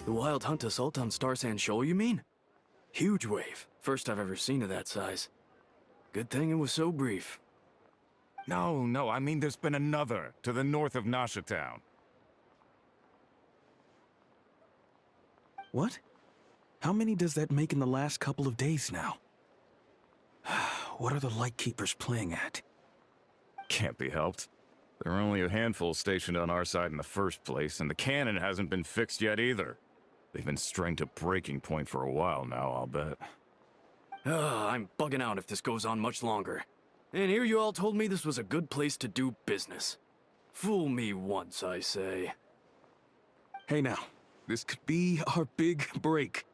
The wild hunt assault on Star Sand Shoal, you mean? Huge wave. First I've ever seen of that size. Good thing it was so brief. No, I mean there's been another to the north of Nasha Town. What? How many does that make in the last couple of days now? What are the Lightkeepers playing at? Can't be helped. There are only a handful stationed on our side in the first place, and the cannon hasn't been fixed yet either. They've been strained to breaking point for a while now, I'll bet. I'm bugging out if this goes on much longer. And here you all told me this was a good place to do business. Fool me once, I say. Hey now, this could be our big break.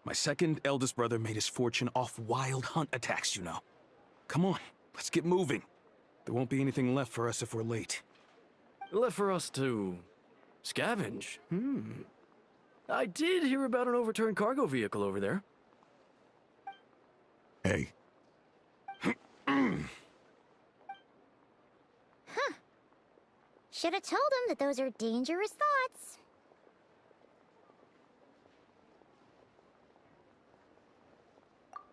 My second eldest brother made his fortune off wild hunt attacks, you know. Come on, let's get moving. There won't be anything left for us if we're late. Left for us to scavenge? I did hear about an overturned cargo vehicle over there. Hey. Should have told him that those are dangerous thoughts.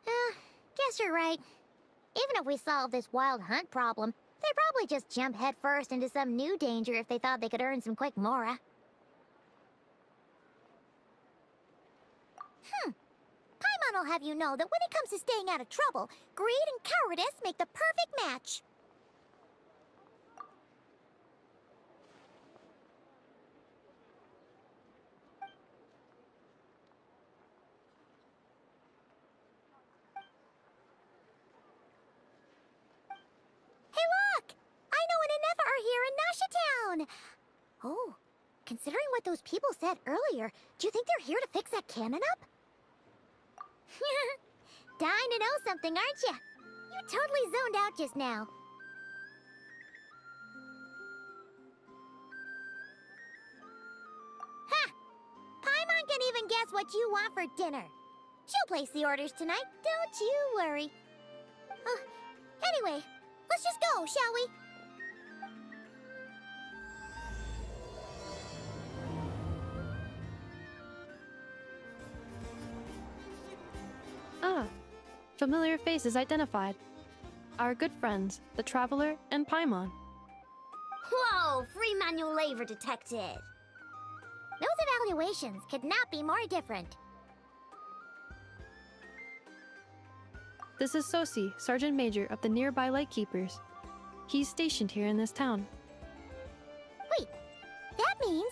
Guess you're right. Even if we solve this wild hunt problem, they'd probably just jump headfirst into some new danger if they thought they could earn some quick mora. Paimon will have you know that when it comes to staying out of trouble, greed and cowardice make the perfect match. Hey look! I know an Inefa are here in Nasha Town! Oh, considering what those people said earlier, do you think they're here to fix that cannon up? Dying to know something, aren't you? You totally zoned out just now. Ha! Paimon can even guess what you want for dinner. She'll place the orders tonight, don't you worry. Anyway, let's just go, shall we? Ah, familiar faces identified. Our good friends, the Traveler and Paimon. Whoa, free manual labor detected. Those evaluations could not be more different. This is Sosi, Sergeant Major of the nearby Lightkeepers. He's stationed here in this town. Wait, that means...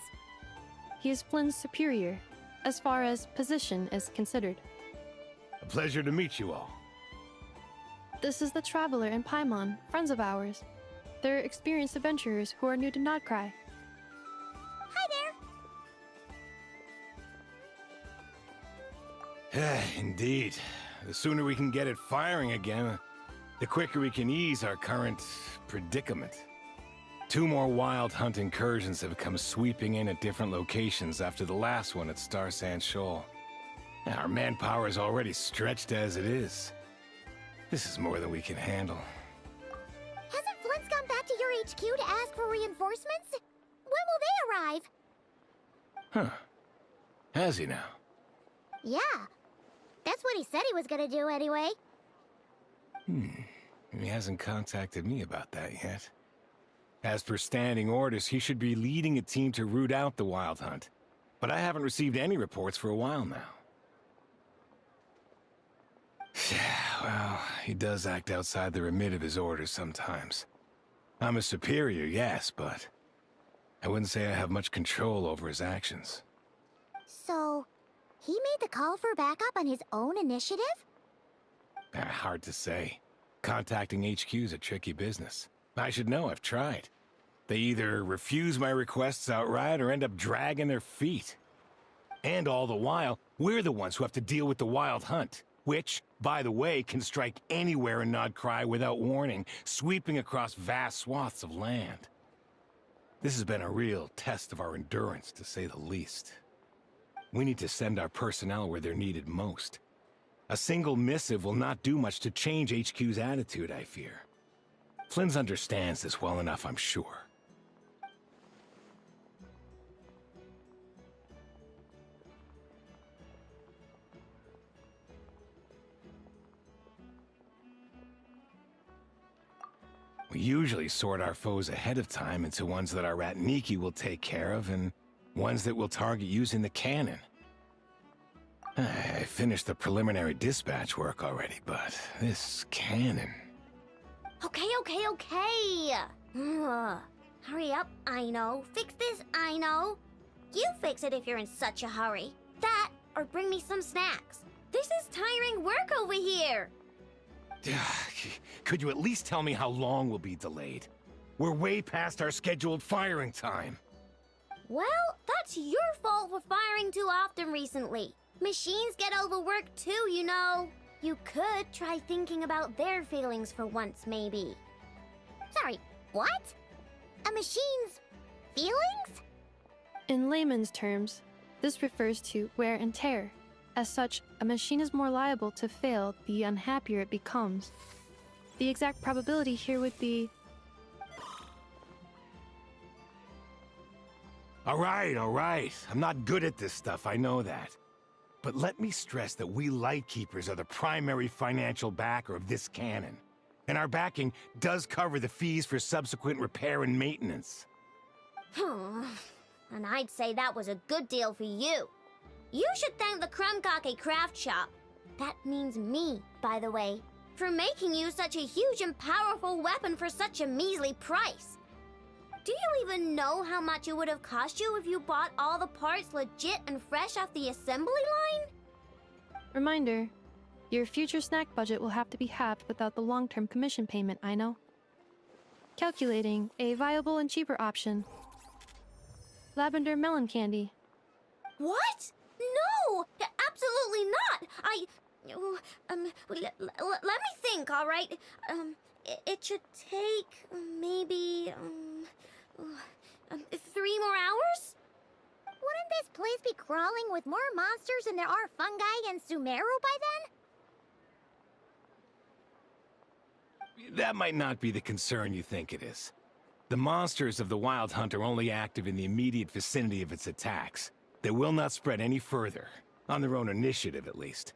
He is Flynn's superior, as far as position is considered. A pleasure to meet you all. This is the Traveler and Paimon, friends of ours. They're experienced adventurers who are new to Nod-Krai. Hi there! Indeed. The sooner we can get it firing again, the quicker we can ease our current predicament. 2 more wild hunt incursions have come sweeping in at different locations after the last one at Star Sand Shoal. Our manpower is already stretched as it is. This is more than we can handle. Hasn't Flint's gone back to your HQ to ask for reinforcements? When will they arrive? Huh. Has he now? Yeah. That's what he said he was gonna do anyway. He hasn't contacted me about that yet. As per standing orders, he should be leading a team to root out the wild hunt. But I haven't received any reports for a while now. Well, he does act outside the remit of his orders sometimes. I'm a superior, yes, but I wouldn't say I have much control over his actions. So, he made the call for backup on his own initiative? Hard to say. Contacting HQ is a tricky business. I should know, I've tried. They either refuse my requests outright or end up dragging their feet. And all the while, we're the ones who have to deal with the wild hunt. Which, by the way, can strike anywhere in Nod-Krai without warning, sweeping across vast swaths of land. This has been a real test of our endurance, to say the least. We need to send our personnel where they're needed most. A single missive will not do much to change HQ's attitude, I fear. Flynn's understands this well enough, I'm sure. We usually sort our foes ahead of time into ones that our rat Nikki will take care of and ones that we'll target using the cannon. I finished the preliminary dispatch work already, but this cannon... Okay. Ugh. Hurry up, I know. Fix this, I know. You fix it if you're in such a hurry. That, or bring me some snacks. This is tiring work over here. Could you at least tell me how long we'll be delayed? We're way past our scheduled firing time. Well, that's your fault for firing too often recently. Machines get overworked too, you know. You could try thinking about their feelings for once, maybe. Sorry, what? A machine's feelings? In layman's terms, this refers to wear and tear. As such, a machine is more liable to fail the unhappier it becomes. The exact probability here would be... All right. I'm not good at this stuff, I know that. But let me stress that we Lightkeepers are the primary financial backer of this cannon. And our backing does cover the fees for subsequent repair and maintenance. And I'd say that was a good deal for you. You should thank the Krumkake craft shop. That means me, by the way, for making you such a huge and powerful weapon for such a measly price. Do you even know how much it would have cost you if you bought all the parts legit and fresh off the assembly line? Reminder, your future snack budget will have to be halved without the long-term commission payment, I know. Calculating a viable and cheaper option. Lavender melon candy. What? No! Absolutely not! Let me think, all right? It should take maybe 3 more hours? Wouldn't this place be crawling with more monsters than there are fungi in Sumeru by then? That might not be the concern you think it is. The monsters of the Wild Hunt are only active in the immediate vicinity of its attacks. They will not spread any further, on their own initiative at least.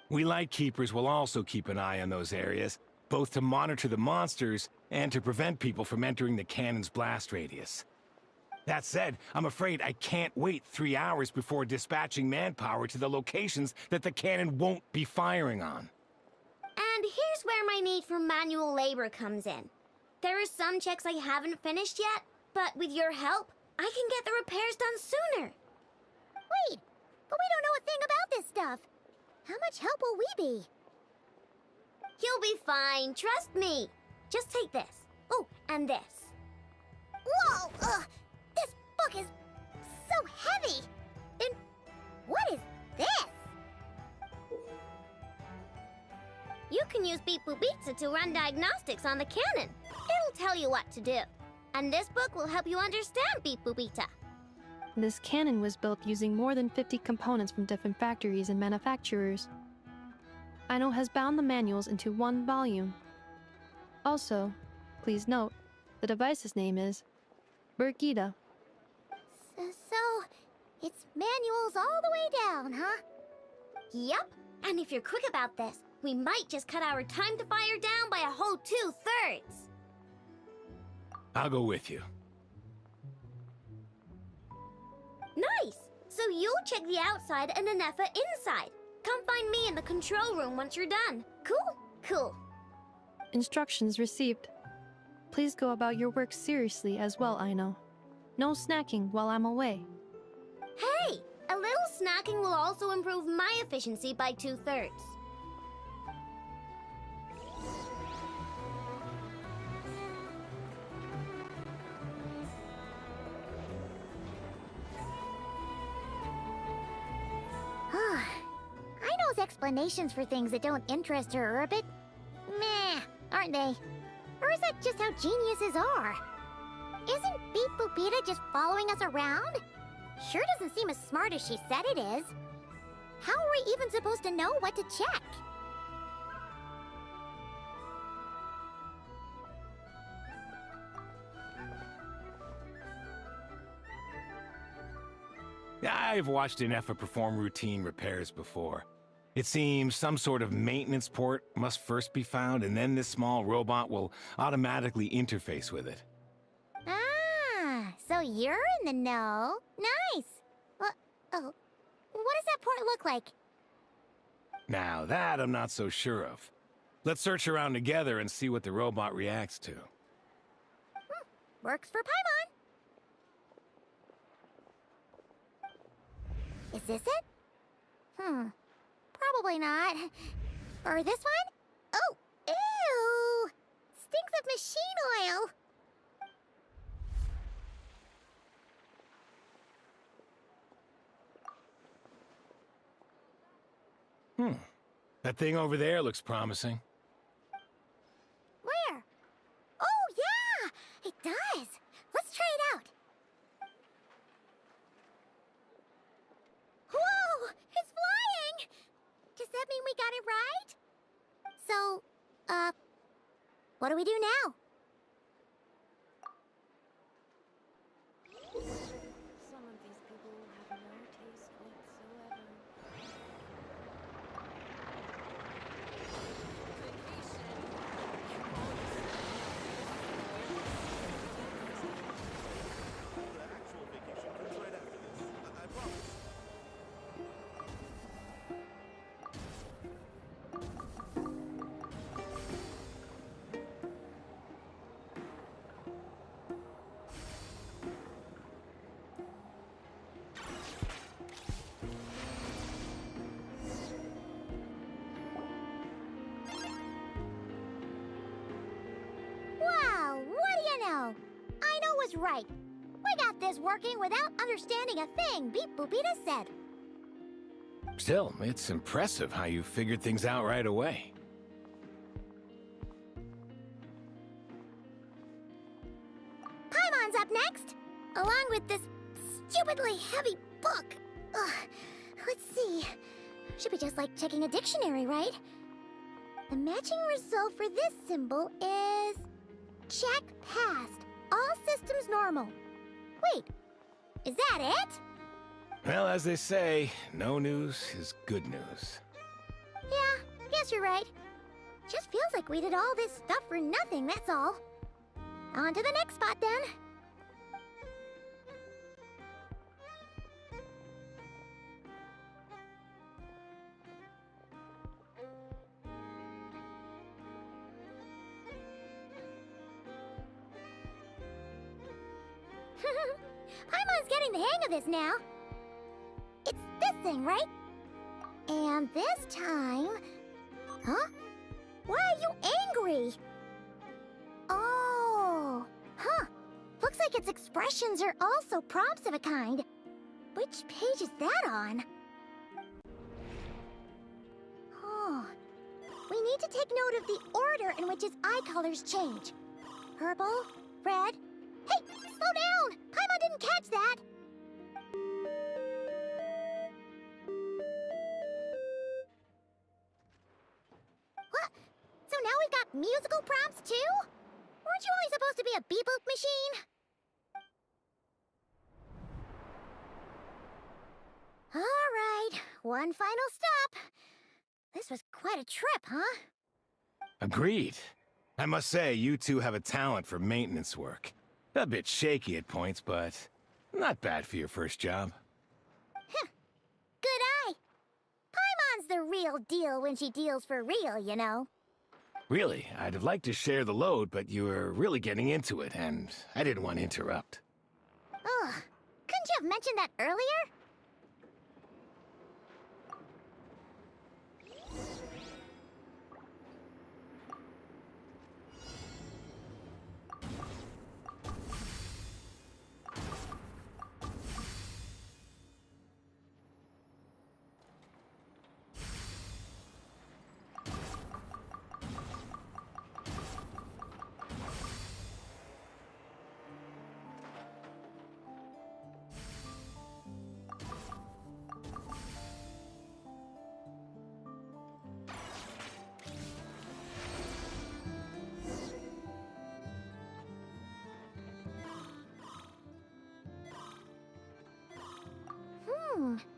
We Lightkeepers will also keep an eye on those areas, both to monitor the monsters and to prevent people from entering the cannon's blast radius. That said, I'm afraid I can't wait 3 hours before dispatching manpower to the locations that the cannon won't be firing on. And here's where my need for manual labor comes in. There are some checks I haven't finished yet, but with your help, I can get the repairs done sooner. Wait, but we don't know a thing about this stuff. How much help will we be? You'll be fine, trust me. Just take this. Oh, and this. Whoa! This book is so heavy! And what is this? You can use Beep Boop Pizza to run diagnostics on the cannon. It'll tell you what to do. And this book will help you understand Beep Boop Pizza. This cannon was built using more than 50 components from different factories and manufacturers. Aino has bound the manuals into one volume. Also, please note, the device's name is Burkida. So, it's manuals all the way down, huh? Yup, and if you're quick about this, we might just cut our time to fire down by a whole 2/3. I'll go with you. Nice! So you'll check the outside and Anefa inside. Come find me in the control room once you're done. Cool? Cool. Instructions received. Please go about your work seriously as well, Aino. No snacking while I'm away. Hey! A little snacking will also improve my efficiency by 2/3. Aino's explanations for things that don't interest her are a bit meh, aren't they? Or is that just how geniuses are? Isn't Beep Boopita just following us around? Sure doesn't seem as smart as she said it is. How are we even supposed to know what to check? I've watched Anefa perform routine repairs before. It seems some sort of maintenance port must first be found, and then this small robot will automatically interface with it. Ah, so you're in the know. Nice. Well, oh, what does that port look like? Now, that I'm not so sure of. Let's search around together and see what the robot reacts to. Works for Paimon. Is this it? Probably not. Or this one? Oh, ew! Stinks of machine oil. That thing over there looks promising. Where? Oh, yeah! It does. Let's try it out. Whoa! It's flying! Does that mean we got it right? So, what do we do now? Some of these people have no taste whatsoever. Wow, what do you know? I know was right. We got this working without understanding a thing Beep Boopita said. Still, it's impressive how you figured things out right away. Paimon's up next, along with this stupidly heavy book. Ugh, let's see. Should be just like checking a dictionary, right? The matching result for this symbol is... check passed. All systems normal. Wait, is that it? Well, as they say, no news is good news. Yeah, guess you're right. Just feels like we did all this stuff for nothing, that's all. On to the next spot, then. Paimon's getting the hang of this now. It's this thing, right? And this time... Huh? Why are you angry? Oh, huh. Looks like its expressions are also prompts of a kind. Which page is that on? Oh. We need to take note of the order in which its eye colors change. Purple, red... Hey, slow down! Paimon didn't catch that! What? So now we've got musical prompts too? Weren't you only supposed to be a beep-boop machine? Alright, one final stop. This was quite a trip, huh? Agreed. I must say, you two have a talent for maintenance work. A bit shaky at points, but not bad for your first job. Good eye. Paimon's the real deal when she deals for real, you know. Really, I'd have liked to share the load, but you were really getting into it, and I didn't want to interrupt. Ugh, couldn't you have mentioned that earlier?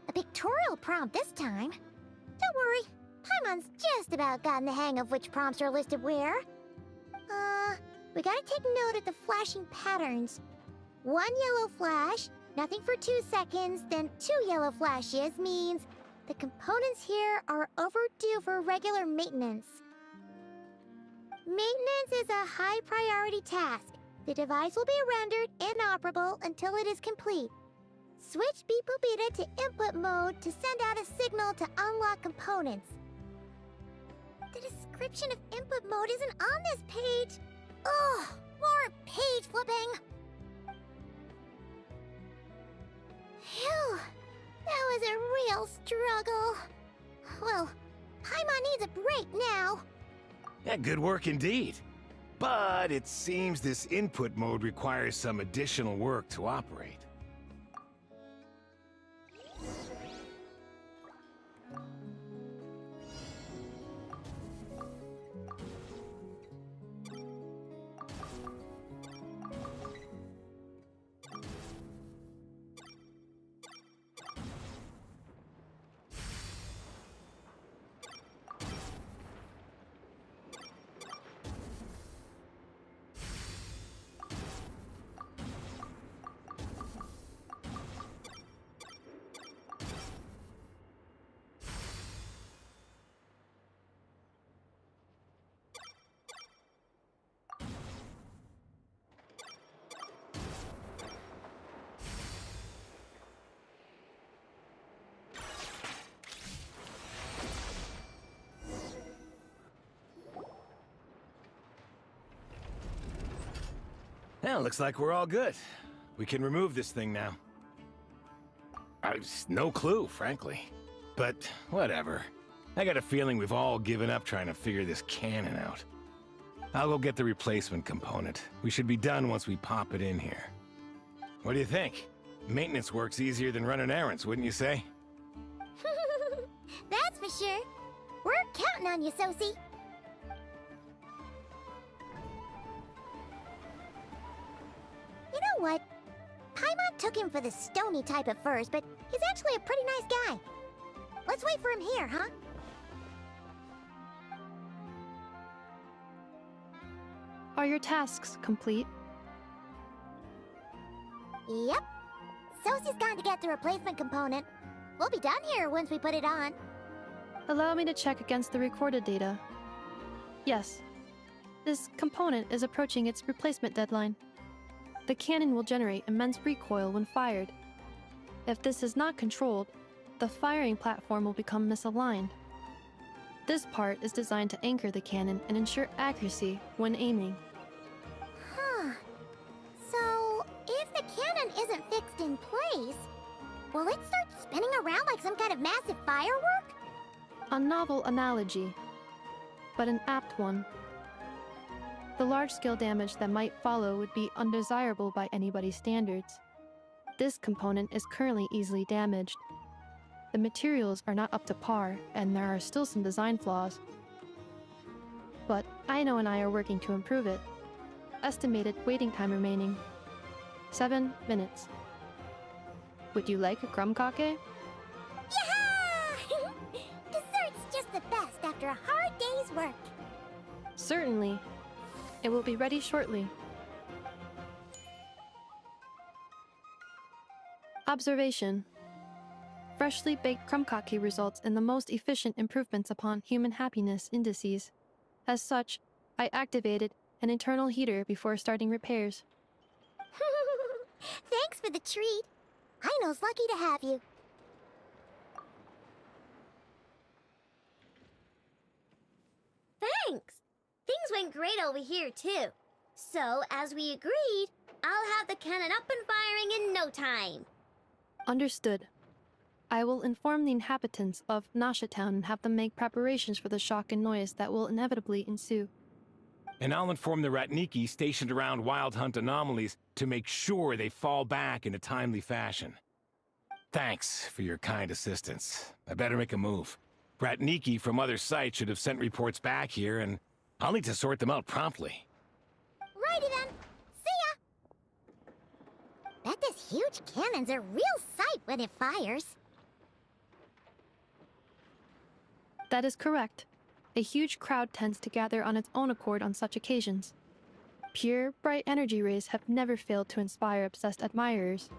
A pictorial prompt this time. Don't worry, Paimon's just about gotten the hang of which prompts are listed where. We gotta take note of the flashing patterns. 1 yellow flash, nothing for 2 seconds, then 2 yellow flashes means the components here are overdue for regular maintenance. Maintenance is a high priority task. The device will be rendered inoperable until it is complete. Switch Beep Boopita to input mode to send out a signal to unlock components. The description of input mode isn't on this page. Ugh, more page flipping. Phew, that was a real struggle. Well, Paimon needs a break now. Yeah, good work indeed. But it seems this input mode requires some additional work to operate. Well, looks like we're all good. We can remove this thing now. I've no clue, frankly. But whatever. I got a feeling we've all given up trying to figure this cannon out. I'll go get the replacement component. We should be done once we pop it in here. What do you think? Maintenance work's easier than running errands, wouldn't you say? That's for sure. We're counting on you, Sosie. You know what? Paimon took him for the stony type at first, but he's actually a pretty nice guy. Let's wait for him here, huh? Are your tasks complete? Yep. Sosie's gone to get the replacement component. We'll be done here once we put it on. Allow me to check against the recorded data. Yes. This component is approaching its replacement deadline. The cannon will generate immense recoil when fired. If this is not controlled, the firing platform will become misaligned. This part is designed to anchor the cannon and ensure accuracy when aiming. Huh. So, if the cannon isn't fixed in place, will it start spinning around like some kind of massive firework? A novel analogy, but an apt one. The large-scale damage that might follow would be undesirable by anybody's standards. This component is currently easily damaged. The materials are not up to par, and there are still some design flaws. But Aino and I are working to improve it. Estimated waiting time remaining: 7 minutes. Would you like a crumb-kake? Yeah! Dessert's just the best after a hard day's work. Certainly. It will be ready shortly. Observation. Freshly baked crumb-kake results in the most efficient improvements upon human happiness indices. As such, I activated an internal heater before starting repairs. Thanks for the treat. Aino's lucky to have you. Thanks. Things went great over here, too. So, as we agreed, I'll have the cannon up and firing in no time. Understood. I will inform the inhabitants of Nasha Town and have them make preparations for the shock and noise that will inevitably ensue. And I'll inform the Ratniki stationed around Wild Hunt anomalies to make sure they fall back in a timely fashion. Thanks for your kind assistance. I better make a move. Ratniki from other sites should have sent reports back here, and I'll need to sort them out promptly. Righty then. See ya! Bet this huge cannon's a real sight when it fires. That is correct. A huge crowd tends to gather on its own accord on such occasions. Pure, bright energy rays have never failed to inspire obsessed admirers.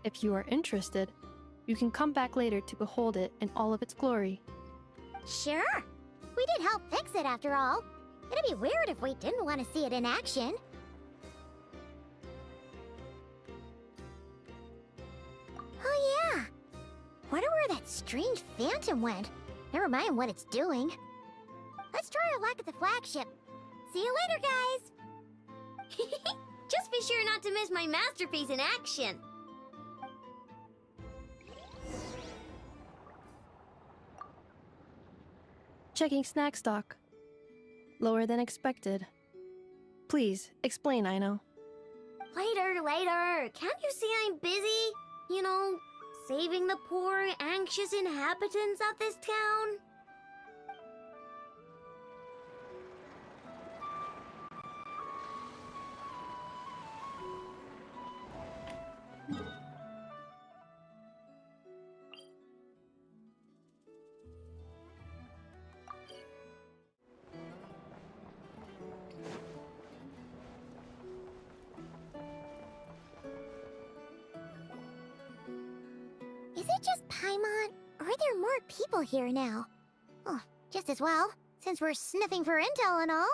If you are interested, you can come back later to behold it in all of its glory. Sure. We did help fix it after all. It'd be weird if we didn't want to see it in action. Oh yeah. Wonder where that strange phantom went. Never mind what it's doing. Let's try our luck at the flagship. See you later, guys! Just be sure not to miss my masterpiece in action. Checking snack stock. Lower than expected. Please, explain, Aino. Later. Can't you see I'm busy? You know, saving the poor, anxious inhabitants of this town? Is it just Paimon, or are there more people here now? Oh, just as well, since we're sniffing for intel and all.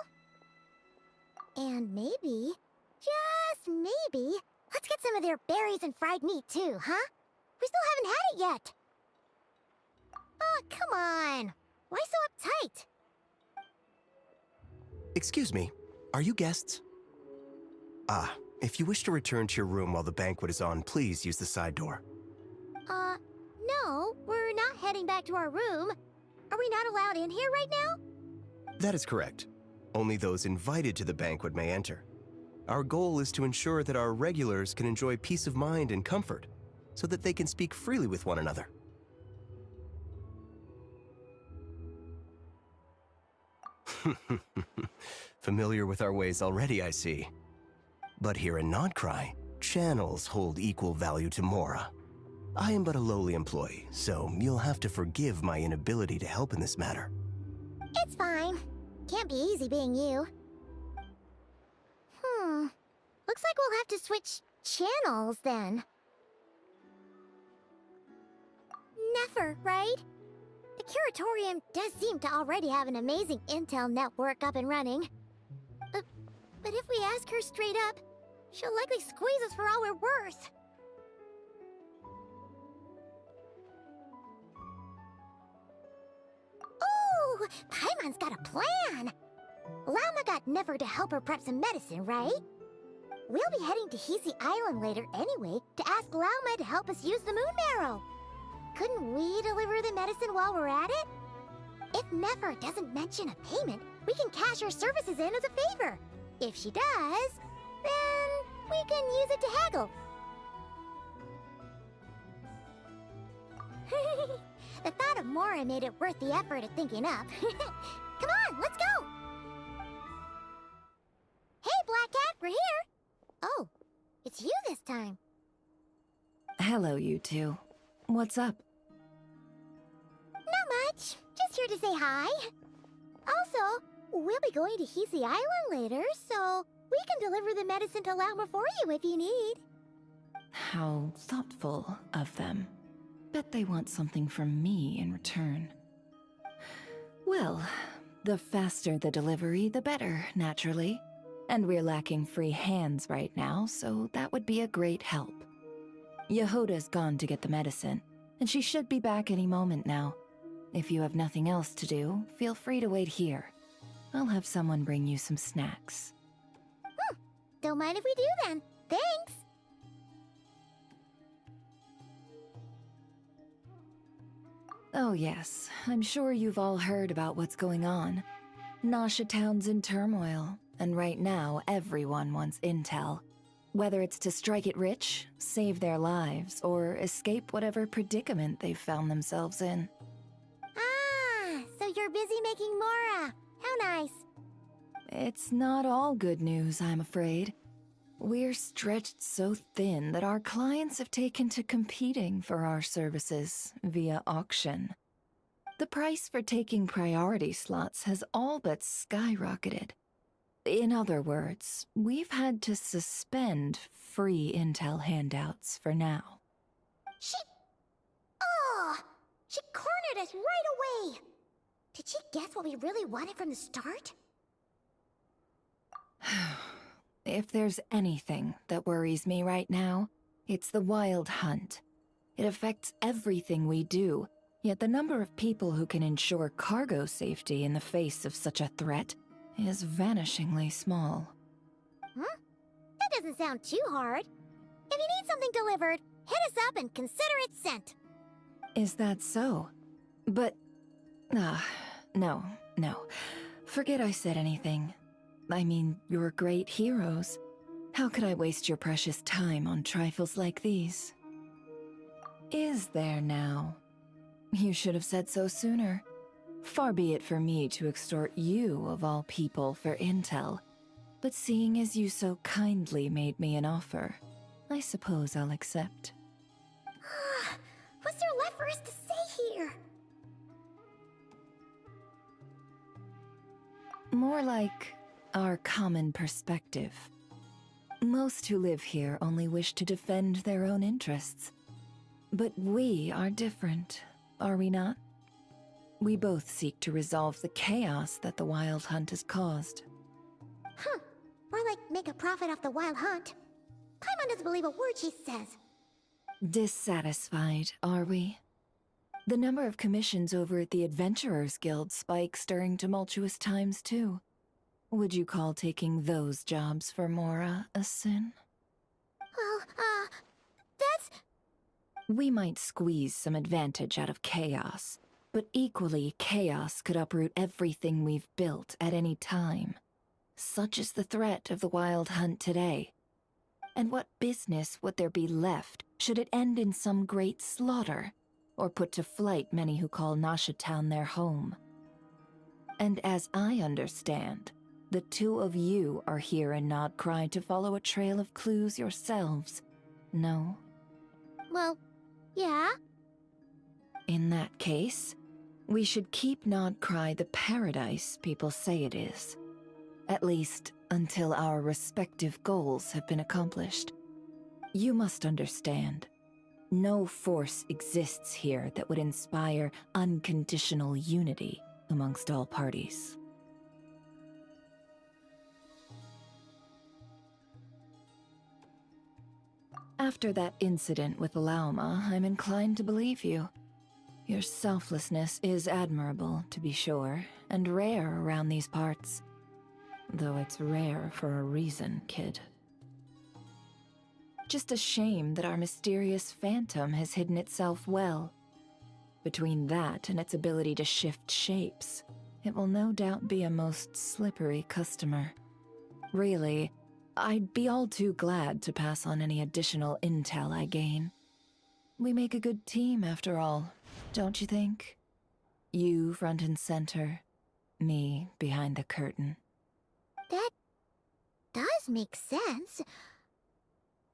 And maybe, just maybe, let's get some of their berries and fried meat too, huh? We still haven't had it yet. Oh, come on. Why so uptight? Excuse me, are you guests? If you wish to return to your room while the banquet is on, please use the side door. No, we're not heading back to our room. Are we not allowed in here right now? That is correct. Only those invited to the banquet may enter. Our goal is to ensure that our regulars can enjoy peace of mind and comfort, so that they can speak freely with one another. Familiar with our ways already, I see. But here in Nod-Krai, channels hold equal value to Mora. I am but a lowly employee, so you'll have to forgive my inability to help in this matter. It's fine. Can't be easy being you. Looks like we'll have to switch channels then. Never, right? The Curatorium does seem to already have an amazing intel network up and running. But if we ask her straight up, she'll likely squeeze us for all we're worth. Ooh, Paimon's got a plan! Llama got Never to help her prep some medicine, right? We'll be heading to Hisi Island later anyway to ask Llama to help us use the moon marrow. Couldn't we deliver the medicine while we're at it? If Never doesn't mention a payment, we can cash her services in as a favor. If she does, then we can use it to haggle. The thought of Mora made it worth the effort of thinking up. Come on, let's go! Hey, Black Cat, we're here! Oh, it's you this time. Hello, you two. What's up? Not much. Just here to say hi. Also, we'll be going to Hisi Island later, so we can deliver the medicine to Llama for you if you need. How thoughtful of them. Bet they want something from me in return. Well, the faster the delivery, the better, naturally. And we're lacking free hands right now, so that would be a great help. Yehoda's gone to get the medicine, and she should be back any moment now. If you have nothing else to do, feel free to wait here. I'll have someone bring you some snacks. Don't mind if we do then. Thanks! Oh yes, I'm sure you've all heard about what's going on. Nasha Town's in turmoil, and right now everyone wants intel. Whether it's to strike it rich, save their lives, or escape whatever predicament they've found themselves in. Ah, so you're busy making Mora. How nice. It's not all good news, I'm afraid. We're stretched so thin that our clients have taken to competing for our services via auction. The price for taking priority slots has all but skyrocketed. In other words, we've had to suspend free intel handouts for now. She cornered us right away! Did she guess what we really wanted from the start? If there's anything that worries me right now, it's the Wild Hunt. It affects everything we do, yet the number of people who can ensure cargo safety in the face of such a threat is vanishingly small. Huh? That doesn't sound too hard. If you need something delivered, hit us up and consider it sent. Is that so? But... no. Forget I said anything. I mean, you're great heroes. How could I waste your precious time on trifles like these? Is there now? You should have said so sooner. Far be it for me to extort you, of all people, for intel. But seeing as you so kindly made me an offer, I suppose I'll accept. What's there left for us to say here? More like our common perspective. Most who live here only wish to defend their own interests. But we are different, are we not? We both seek to resolve the chaos that the Wild Hunt has caused. Huh. Or like make a profit off the Wild Hunt. Paimon doesn't believe a word she says. Dissatisfied, are we? The number of commissions over at the Adventurers Guild spikes during tumultuous times, too. Would you call taking those jobs for Mora a sin? Well, that's... We might squeeze some advantage out of chaos, but equally, chaos could uproot everything we've built at any time. Such is the threat of the Wild Hunt today. And what business would there be left should it end in some great slaughter, or put to flight many who call Nasha Town their home? And as I understand, the two of you are here in Nod-Krai to follow a trail of clues yourselves, no? Well, yeah. In that case, we should keep Nod-Krai the paradise people say it is. At least, until our respective goals have been accomplished. You must understand, no force exists here that would inspire unconditional unity amongst all parties. After that incident with Lauma, I'm inclined to believe you. Your selflessness is admirable, to be sure, and rare around these parts. Though it's rare for a reason, kid. Just a shame that our mysterious phantom has hidden itself well. Between that and its ability to shift shapes, it will no doubt be a most slippery customer. Really, I'd be all too glad to pass on any additional intel I gain. We make a good team, after all, don't you think? You front and center, me behind the curtain. That does make sense.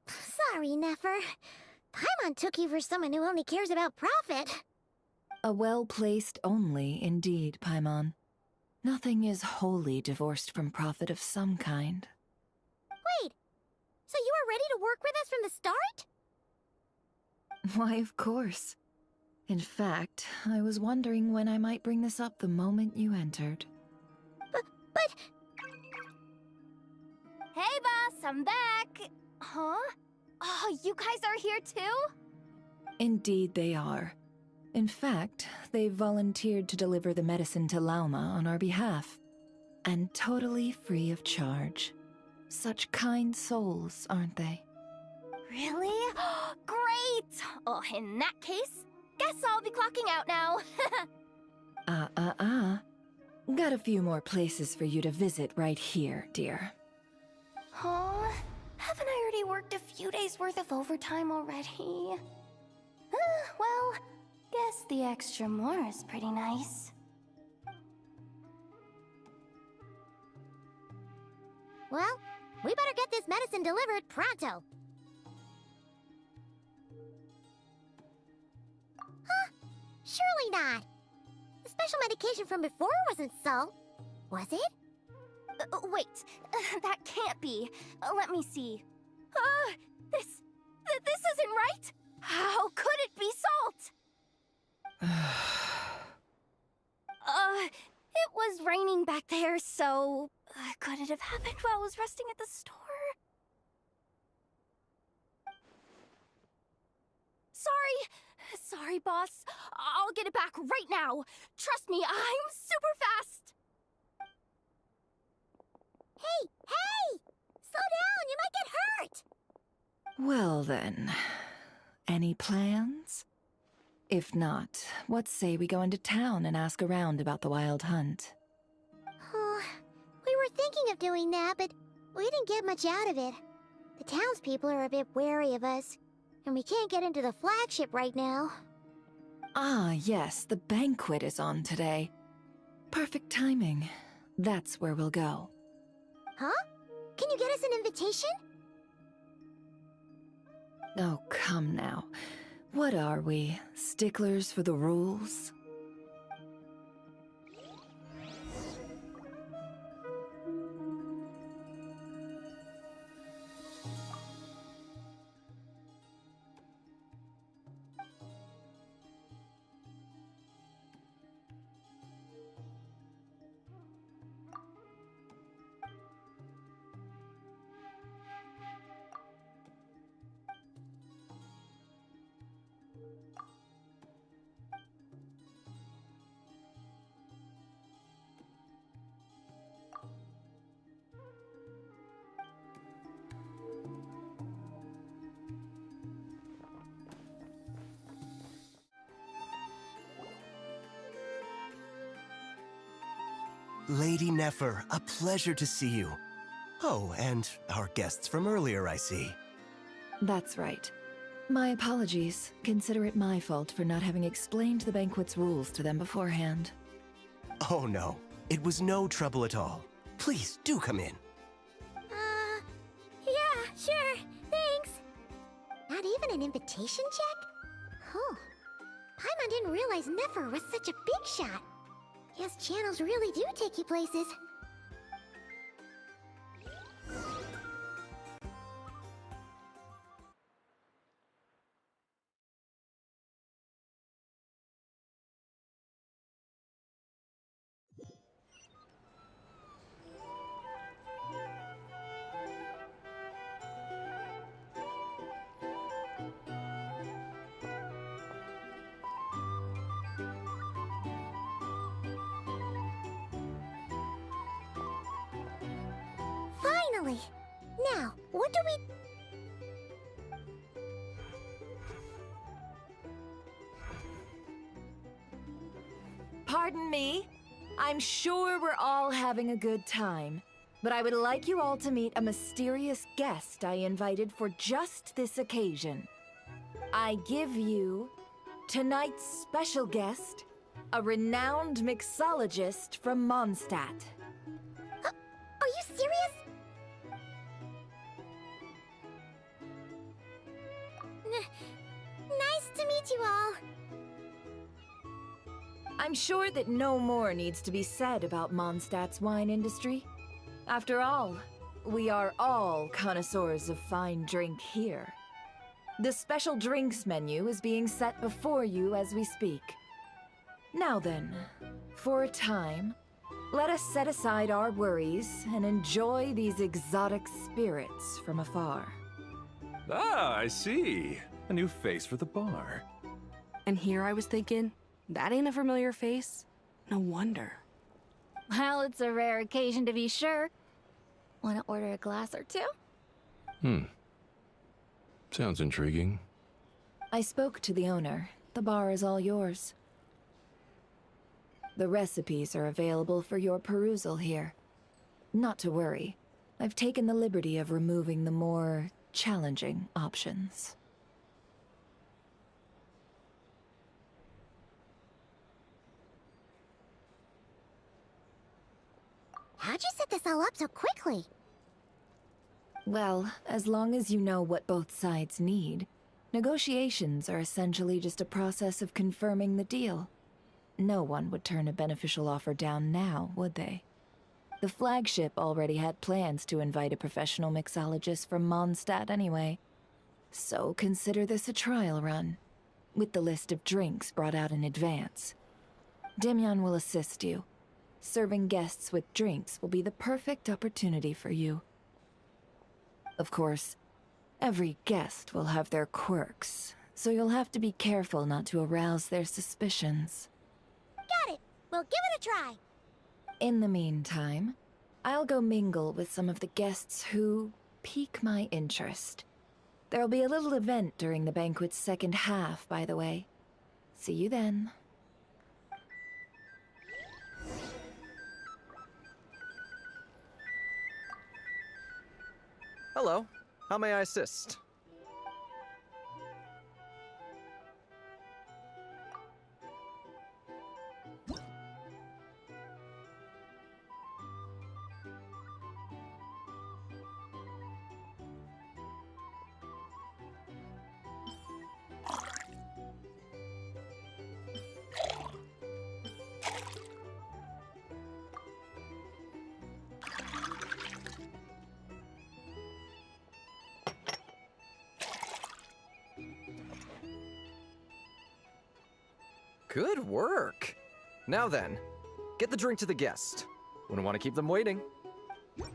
Sorry, Nefer. Paimon took you for someone who only cares about profit. A well-placed only, indeed, Paimon. Nothing is wholly divorced from profit of some kind. Wait, so you were ready to work with us from the start? Why, of course. In fact, I was wondering when I might bring this up the moment you entered. But... Hey, boss, I'm back! Huh? Oh, you guys are here too? Indeed they are. In fact, they've volunteered to deliver the medicine to Lauma on our behalf. And totally free of charge. Such kind souls, aren't they? Really? Great! Oh, in that case, guess I'll be clocking out now. Got a few more places for you to visit right here, dear. Huh? Haven't I already worked a few days worth of overtime already? Well, guess the extra more is pretty nice. Well, we better get this medicine delivered pronto. Huh? Surely not. special medication from before wasn't salt, was it? Wait, that can't be. Let me see. This isn't right. How could it be salt? It was raining back there, so could it have happened while I was resting at the store? Sorry, boss. I'll get it back right now. Trust me, I'm super fast. Hey! Slow down, you might get hurt! Well then, any plans? If not, what say we go into town and ask around about the wild hunt? We were thinking of doing that, but we didn't get much out of it. The townspeople are a bit wary of us, and we can't get into the flagship right now. Ah, yes, the banquet is on today. Perfect timing. That's where we'll go. Huh? Can you get us an invitation? Oh, come now. What are we, sticklers for the rules? Lady Nefer, a pleasure to see you. Oh, and our guests from earlier, I see. That's right. My apologies. Consider it my fault for not having explained the banquet's rules to them beforehand. Oh no, it was no trouble at all. Please, do come in. Yeah, sure, thanks. Not even an invitation check? Oh, Paimon didn't realize Nefer was such a big shot. Yes, channels really do take you places. Finally! Now, what do we... Pardon me? I'm sure we're all having a good time, but I would like you all to meet a mysterious guest I invited for just this occasion. I give you tonight's special guest, a renowned mixologist from Mondstadt. Are you serious? Nice to meet you all. I'm sure that no more needs to be said about Mondstadt's wine industry. After all, we are all connoisseurs of fine drink here. The special drinks menu is being set before you as we speak. Now then, for a time, let us set aside our worries and enjoy these exotic spirits from afar. Ah, I see. A new face for the bar. And here I was thinking, that ain't a familiar face. No wonder. Well, it's a rare occasion to be sure. Wanna order a glass or two? Sounds intriguing. I spoke to the owner. The bar is all yours. The recipes are available for your perusal here. Not to worry. I've taken the liberty of removing the more challenging options. How'd you set this all up so quickly? Well, as long as you know what both sides need, negotiations are essentially just a process of confirming the deal. No one would turn a beneficial offer down now, would they? The flagship already had plans to invite a professional mixologist from Mondstadt anyway. So consider this a trial run, with the list of drinks brought out in advance. Demyon will assist you. Serving guests with drinks will be the perfect opportunity for you. Of course, every guest will have their quirks, so you'll have to be careful not to arouse their suspicions. Got it. We'll give it a try. In the meantime, I'll go mingle with some of the guests who pique my interest. There'll be a little event during the banquet's second half, by the way. See you then. Hello. How may I assist? Good work! Now then, get the drink to the guest. Wouldn't want to keep them waiting. What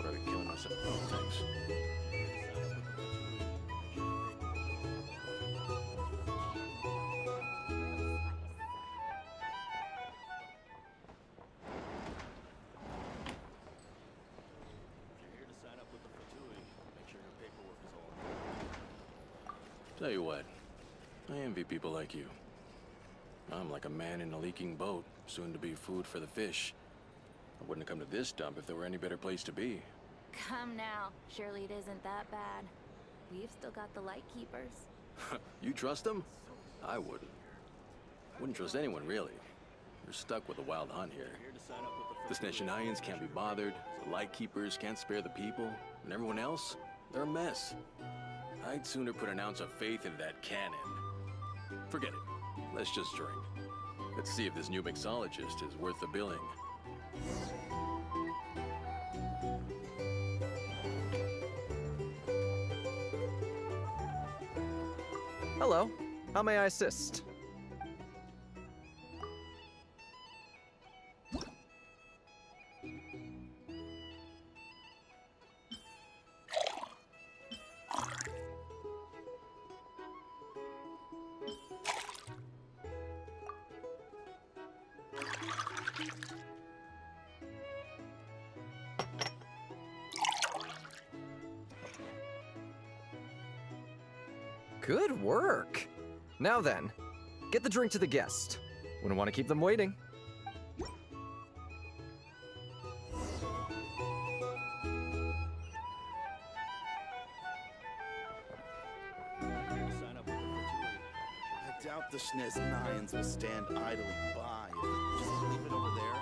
are we killing ourselves? Oh, thanks. Tell you what, I envy people like you. I'm like a man in a leaking boat, soon to be food for the fish. I wouldn't have come to this dump if there were any better place to be. Come now, surely it isn't that bad. We've still got the light keepers. You trust them? I wouldn't. Wouldn't trust anyone, really. You're stuck with a wild hunt here. The Sneshanians can't be bothered, the light keepers can't spare the people, and everyone else, they're a mess. I'd sooner put an ounce of faith into that cannon. Forget it. Let's just drink. Let's see if this new mixologist is worth the billing. Hello. How may I assist? Good work! Now then, get the drink to the guest. Wouldn't want to keep them waiting. I doubt the Sneznians will stand idly by. Just leave it over there.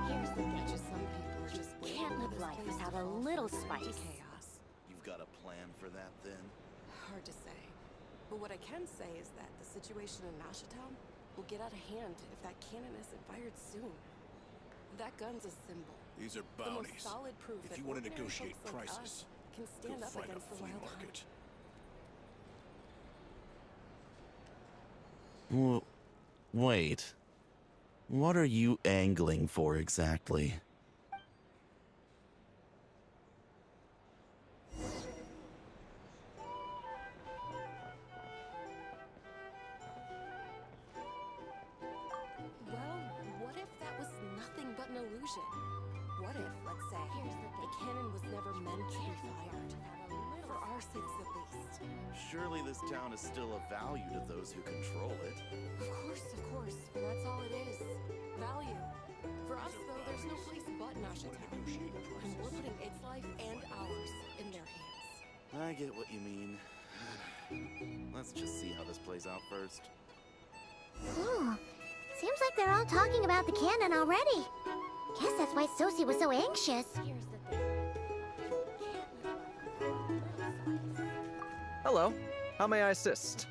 Here's the thing, some people just can't live life without a little spice. Chaos. You've got a plan for that, then? Hard to say. But what I can say is that the situation in Nashatown will get out of hand if that cannon isn't fired soon. That gun's a symbol. These are The bounties. most solid proof If that you want to ordinary negotiate folks like prices, us can stand go up find a against the flea wild market. Wait. What are you angling for exactly? Well, what if that was nothing but an illusion? What if, let's say, the cannon was never meant to be fired? For our sakes, at least. Surely this town is still of value to those who control it. Of course. And that's all it is. Value. For us, though, there's no place but Nashatown. And we're putting its life and ours in their hands. I get what you mean. Let's just see how this plays out first. Ooh, seems like they're all talking about the cannon already. Guess that's why Sosie was so anxious. Here's the thing. Hello. How may I assist?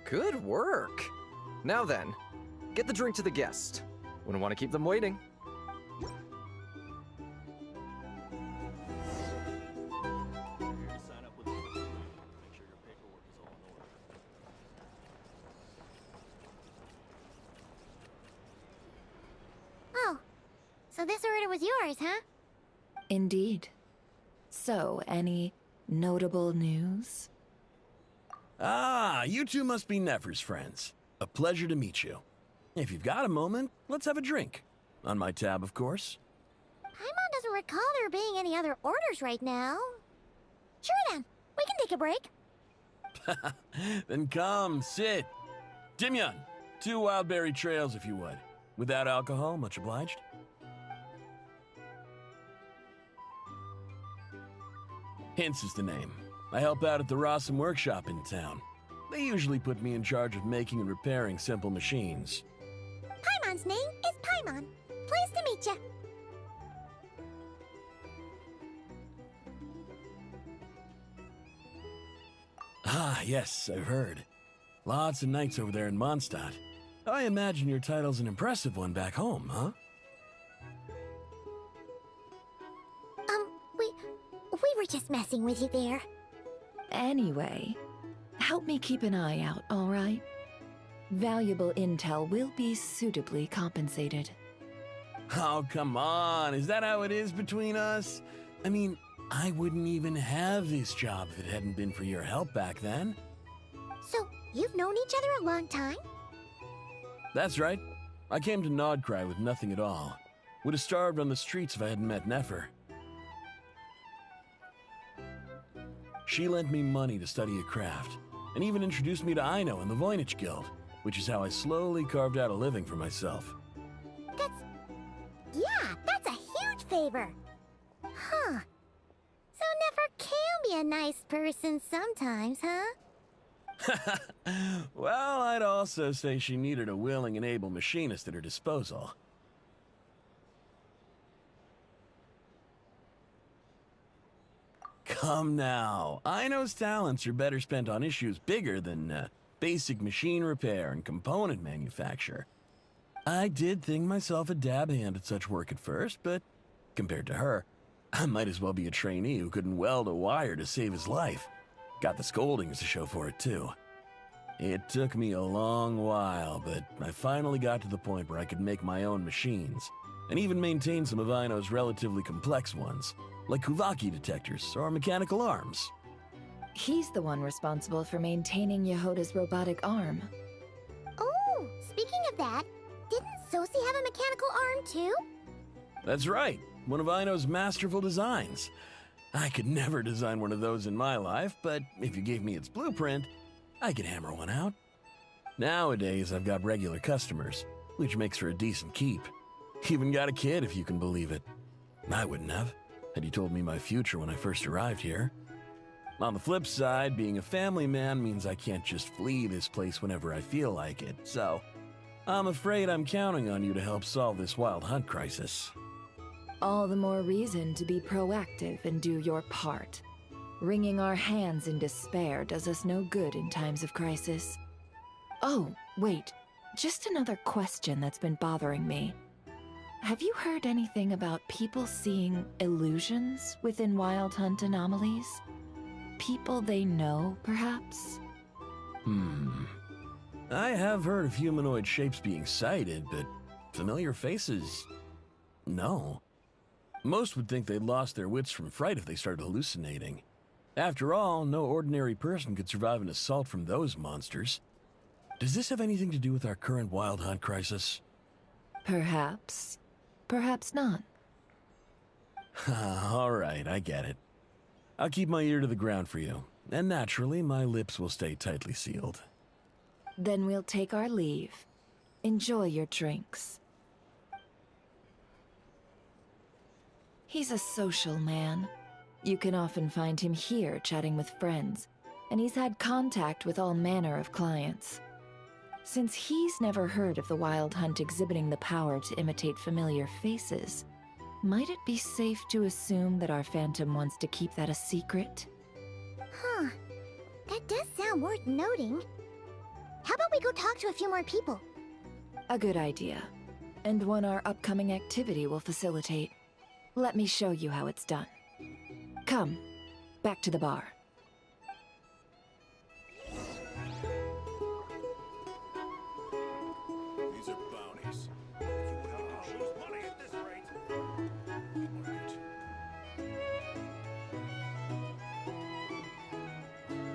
Good work. Now then, get the drink to the guest. Wouldn't want to keep them waiting. Oh, so this order was yours, huh? Indeed. So, any notable news? Ah, you two must be Nefer's friends. A pleasure to meet you. If you've got a moment, let's have a drink. On my tab, of course. Paimon doesn't recall there being any other orders right now. Sure then, we can take a break. Then come, sit. Dimyon, 2 wildberry trails if you would. Without alcohol, much obliged. Hints is the name. I help out at the Rossum workshop in town. They usually put me in charge of making and repairing simple machines. Paimon's name is Paimon. Pleased to meet ya. Ah, yes, I've heard. Lots of knights over there in Mondstadt. I imagine your title's an impressive one back home, huh? We were just messing with you there. Anyway, help me keep an eye out, all right? Valuable intel will be suitably compensated. Oh, come on. Is that how it is between us? I mean, I wouldn't even have this job if it hadn't been for your help back then. So, you've known each other a long time? That's right. I came to Nod-Krai with nothing at all. Would have starved on the streets if I hadn't met Nefer. She lent me money to study a craft, and even introduced me to Aino and the Voynich Guild, which is how I slowly carved out a living for myself. That's a huge favor. Huh. So Nefer can be a nice person sometimes, huh? Well, I'd also say she needed a willing and able machinist at her disposal. Come now. Aino's talents are better spent on issues bigger than basic machine repair and component manufacture. I did think myself a dab hand at such work at first, but compared to her, I might as well be a trainee who couldn't weld a wire to save his life. Got the scoldings to show for it, too. It took me a long while, but I finally got to the point where I could make my own machines, and even maintain some of Aino's relatively complex ones, like Kuvaki detectors or mechanical arms. He's the one responsible for maintaining Yehoda's robotic arm. Oh, speaking of that, didn't Sosie have a mechanical arm too? That's right, one of Aino's masterful designs. I could never design one of those in my life, but if you gave me its blueprint, I could hammer one out. Nowadays, I've got regular customers, which makes for a decent keep. Even got a kid, if you can believe it. I wouldn't have, had you told me my future when I first arrived here. On the flip side, being a family man means I can't just flee this place whenever I feel like it, so I'm afraid I'm counting on you to help solve this wild hunt crisis. All the more reason to be proactive and do your part. Wringing our hands in despair does us no good in times of crisis. Oh, wait. Just another question that's been bothering me. Have you heard anything about people seeing illusions within Wild Hunt anomalies? People they know, perhaps? I have heard of humanoid shapes being sighted, but familiar faces? No. Most would think they'd lost their wits from fright if they started hallucinating. After all, no ordinary person could survive an assault from those monsters. Does this have anything to do with our current Wild Hunt crisis? Perhaps. Perhaps not. All right, I get it. I'll keep my ear to the ground for you, and naturally, my lips will stay tightly sealed. Then we'll take our leave. Enjoy your drinks. He's a social man. You can often find him here chatting with friends, and he's had contact with all manner of clients. Since he's never heard of the Wild Hunt exhibiting the power to imitate familiar faces, might it be safe to assume that our Phantom wants to keep that a secret? Huh. That does sound worth noting. How about we go talk to a few more people? A good idea, and one our upcoming activity will facilitate. Let me show you how it's done. Come, back to the bar. These are bounties. If you want to lose money at this rate.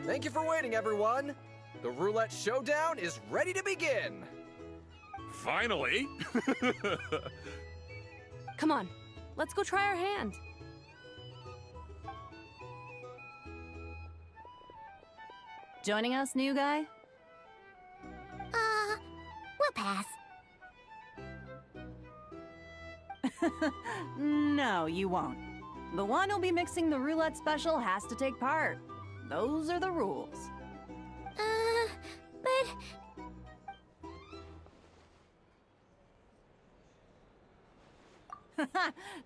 Thank you for waiting, everyone. The roulette showdown is ready to begin. Finally! Come on, let's go try our hand. Joining us, new guy? We'll pass. No, you won't. The one who'll be mixing the roulette special has to take part. Those are the rules. But...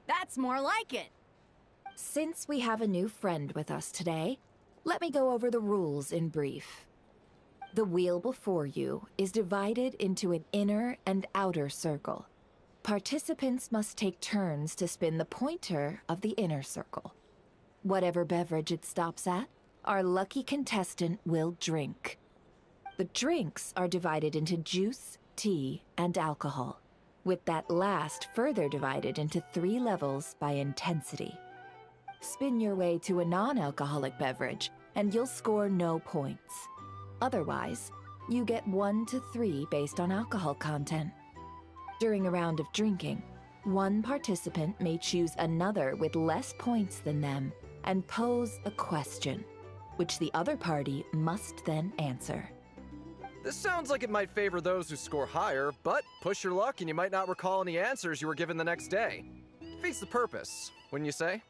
That's more like it. Since we have a new friend with us today, let me go over the rules in brief. The wheel before you is divided into an inner and outer circle. Participants must take turns to spin the pointer of the inner circle. Whatever beverage it stops at, our lucky contestant will drink. The drinks are divided into juice, tea, and alcohol, with that last further divided into 3 levels by intensity. Spin your way to a non-alcoholic beverage, and you'll score no points. Otherwise, you get 1 to 3 based on alcohol content. During a round of drinking, one participant may choose another with less points than them and pose a question, which the other party must then answer. This sounds like it might favor those who score higher, but push your luck and you might not recall any answers you were given the next day. Defeats the purpose, wouldn't you say?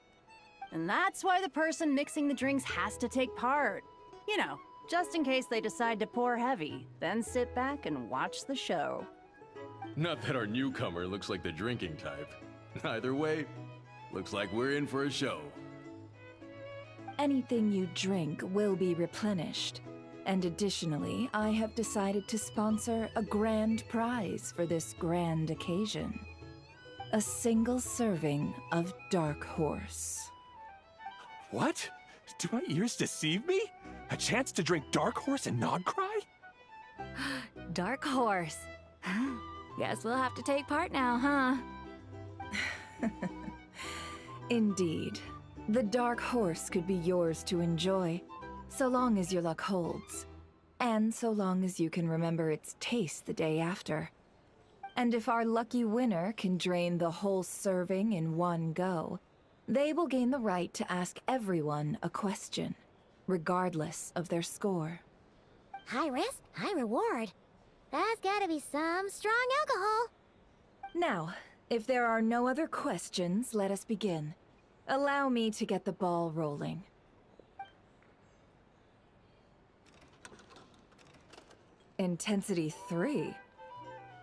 And that's why the person mixing the drinks has to take part. You know, just in case they decide to pour heavy, then sit back and watch the show. Not that our newcomer looks like the drinking type. Either way, looks like we're in for a show. Anything you drink will be replenished. And additionally, I have decided to sponsor a grand prize for this grand occasion. A single serving of Dark Horse. What? Do my ears deceive me? A chance to drink Dark Horse and Nod-Krai? Dark Horse. Guess we'll have to take part now, huh? Indeed. The Dark Horse could be yours to enjoy, so long as your luck holds. And so long as you can remember its taste the day after. And if our lucky winner can drain the whole serving in one go, they will gain the right to ask everyone a question, regardless of their score. High risk, high reward. That's gotta be some strong alcohol. Now, if there are no other questions, let us begin. Allow me to get the ball rolling. Intensity 3.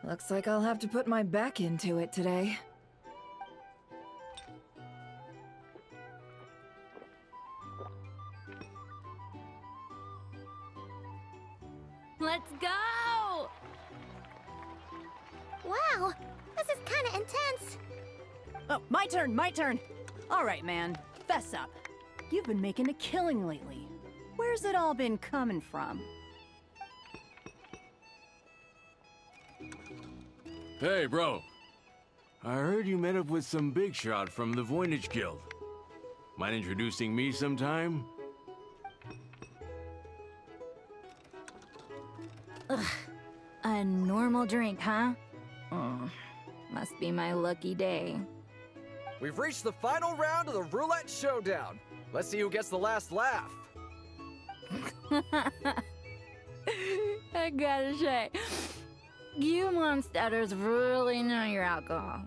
Looks like I'll have to put my back into it today. Let's go! Wow, this is kinda intense. Oh, my turn. All right, man, fess up. You've been making a killing lately. Where's it all been coming from? Hey, bro. I heard you met up with some big shot from the Voynich Guild. Mind introducing me sometime? Ugh. A normal drink, huh? Must be my lucky day. We've reached the final round of the Roulette Showdown. Let's see who gets the last laugh. I gotta say, you monsters really know your alcohol.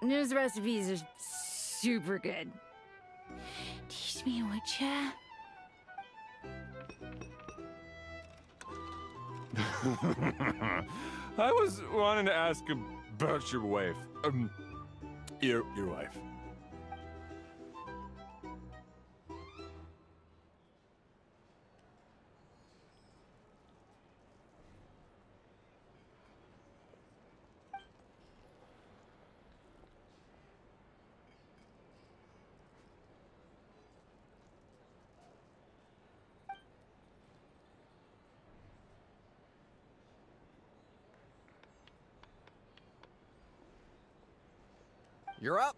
This recipes are super good. Teach me, would ya? I was wanting to ask about your wife. Your wife. You're up.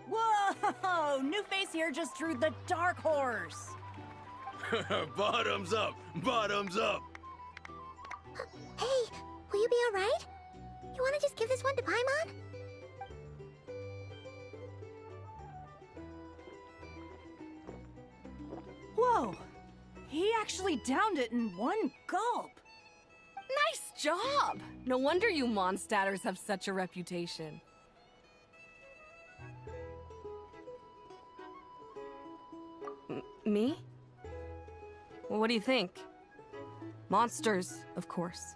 Whoa! New face here just drew the dark horse. Bottoms up! Bottoms up! Hey, will you be alright? You wanna just give this one to Paimon? Whoa! He actually downed it in one gulp. Nice job! No wonder you Mondstadters have such a reputation. Me? Well, what do you think? Monsters, of course.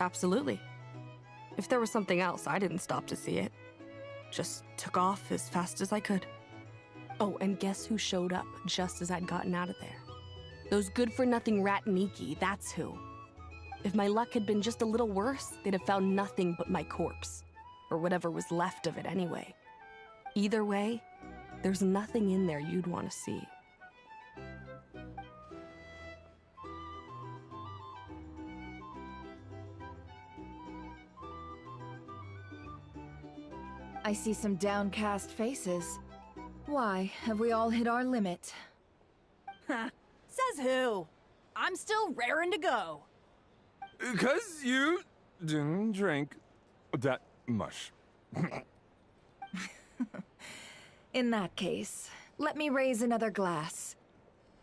Absolutely. If there was something else, I didn't stop to see it. Just took off as fast as I could. Oh, and guess who showed up just as I'd gotten out of there? Those good-for-nothing Rat-Niki, that's who. If my luck had been just a little worse, they'd have found nothing but my corpse. Or whatever was left of it anyway. Either way, there's nothing in there you'd want to see. I see some downcast faces. Why, have we all hit our limit? Huh. Says who? I'm still raring to go. 'Cause you didn't drink that much. In that case, let me raise another glass.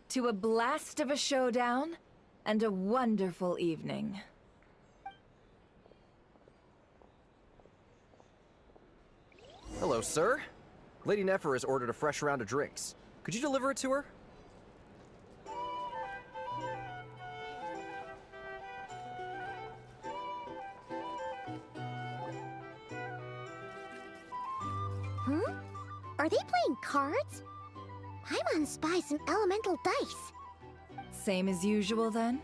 To a blast of a showdown and a wonderful evening. Hello, sir. Lady Nefer has ordered a fresh round of drinks. Could you deliver it to her? Huh? Are they playing cards? Paimon spies some elemental dice. Same as usual then?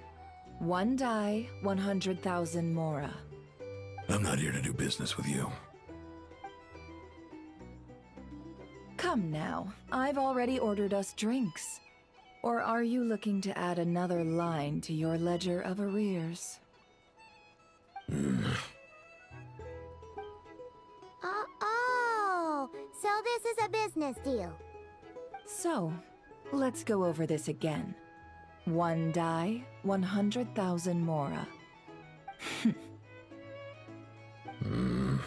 One die, 100,000 mora. I'm not here to do business with you. Come now, I've already ordered us drinks. Or are you looking to add another line to your ledger of arrears? Oh, so this is a business deal. So, let's go over this again. One die, 100,000 mora. Hmm?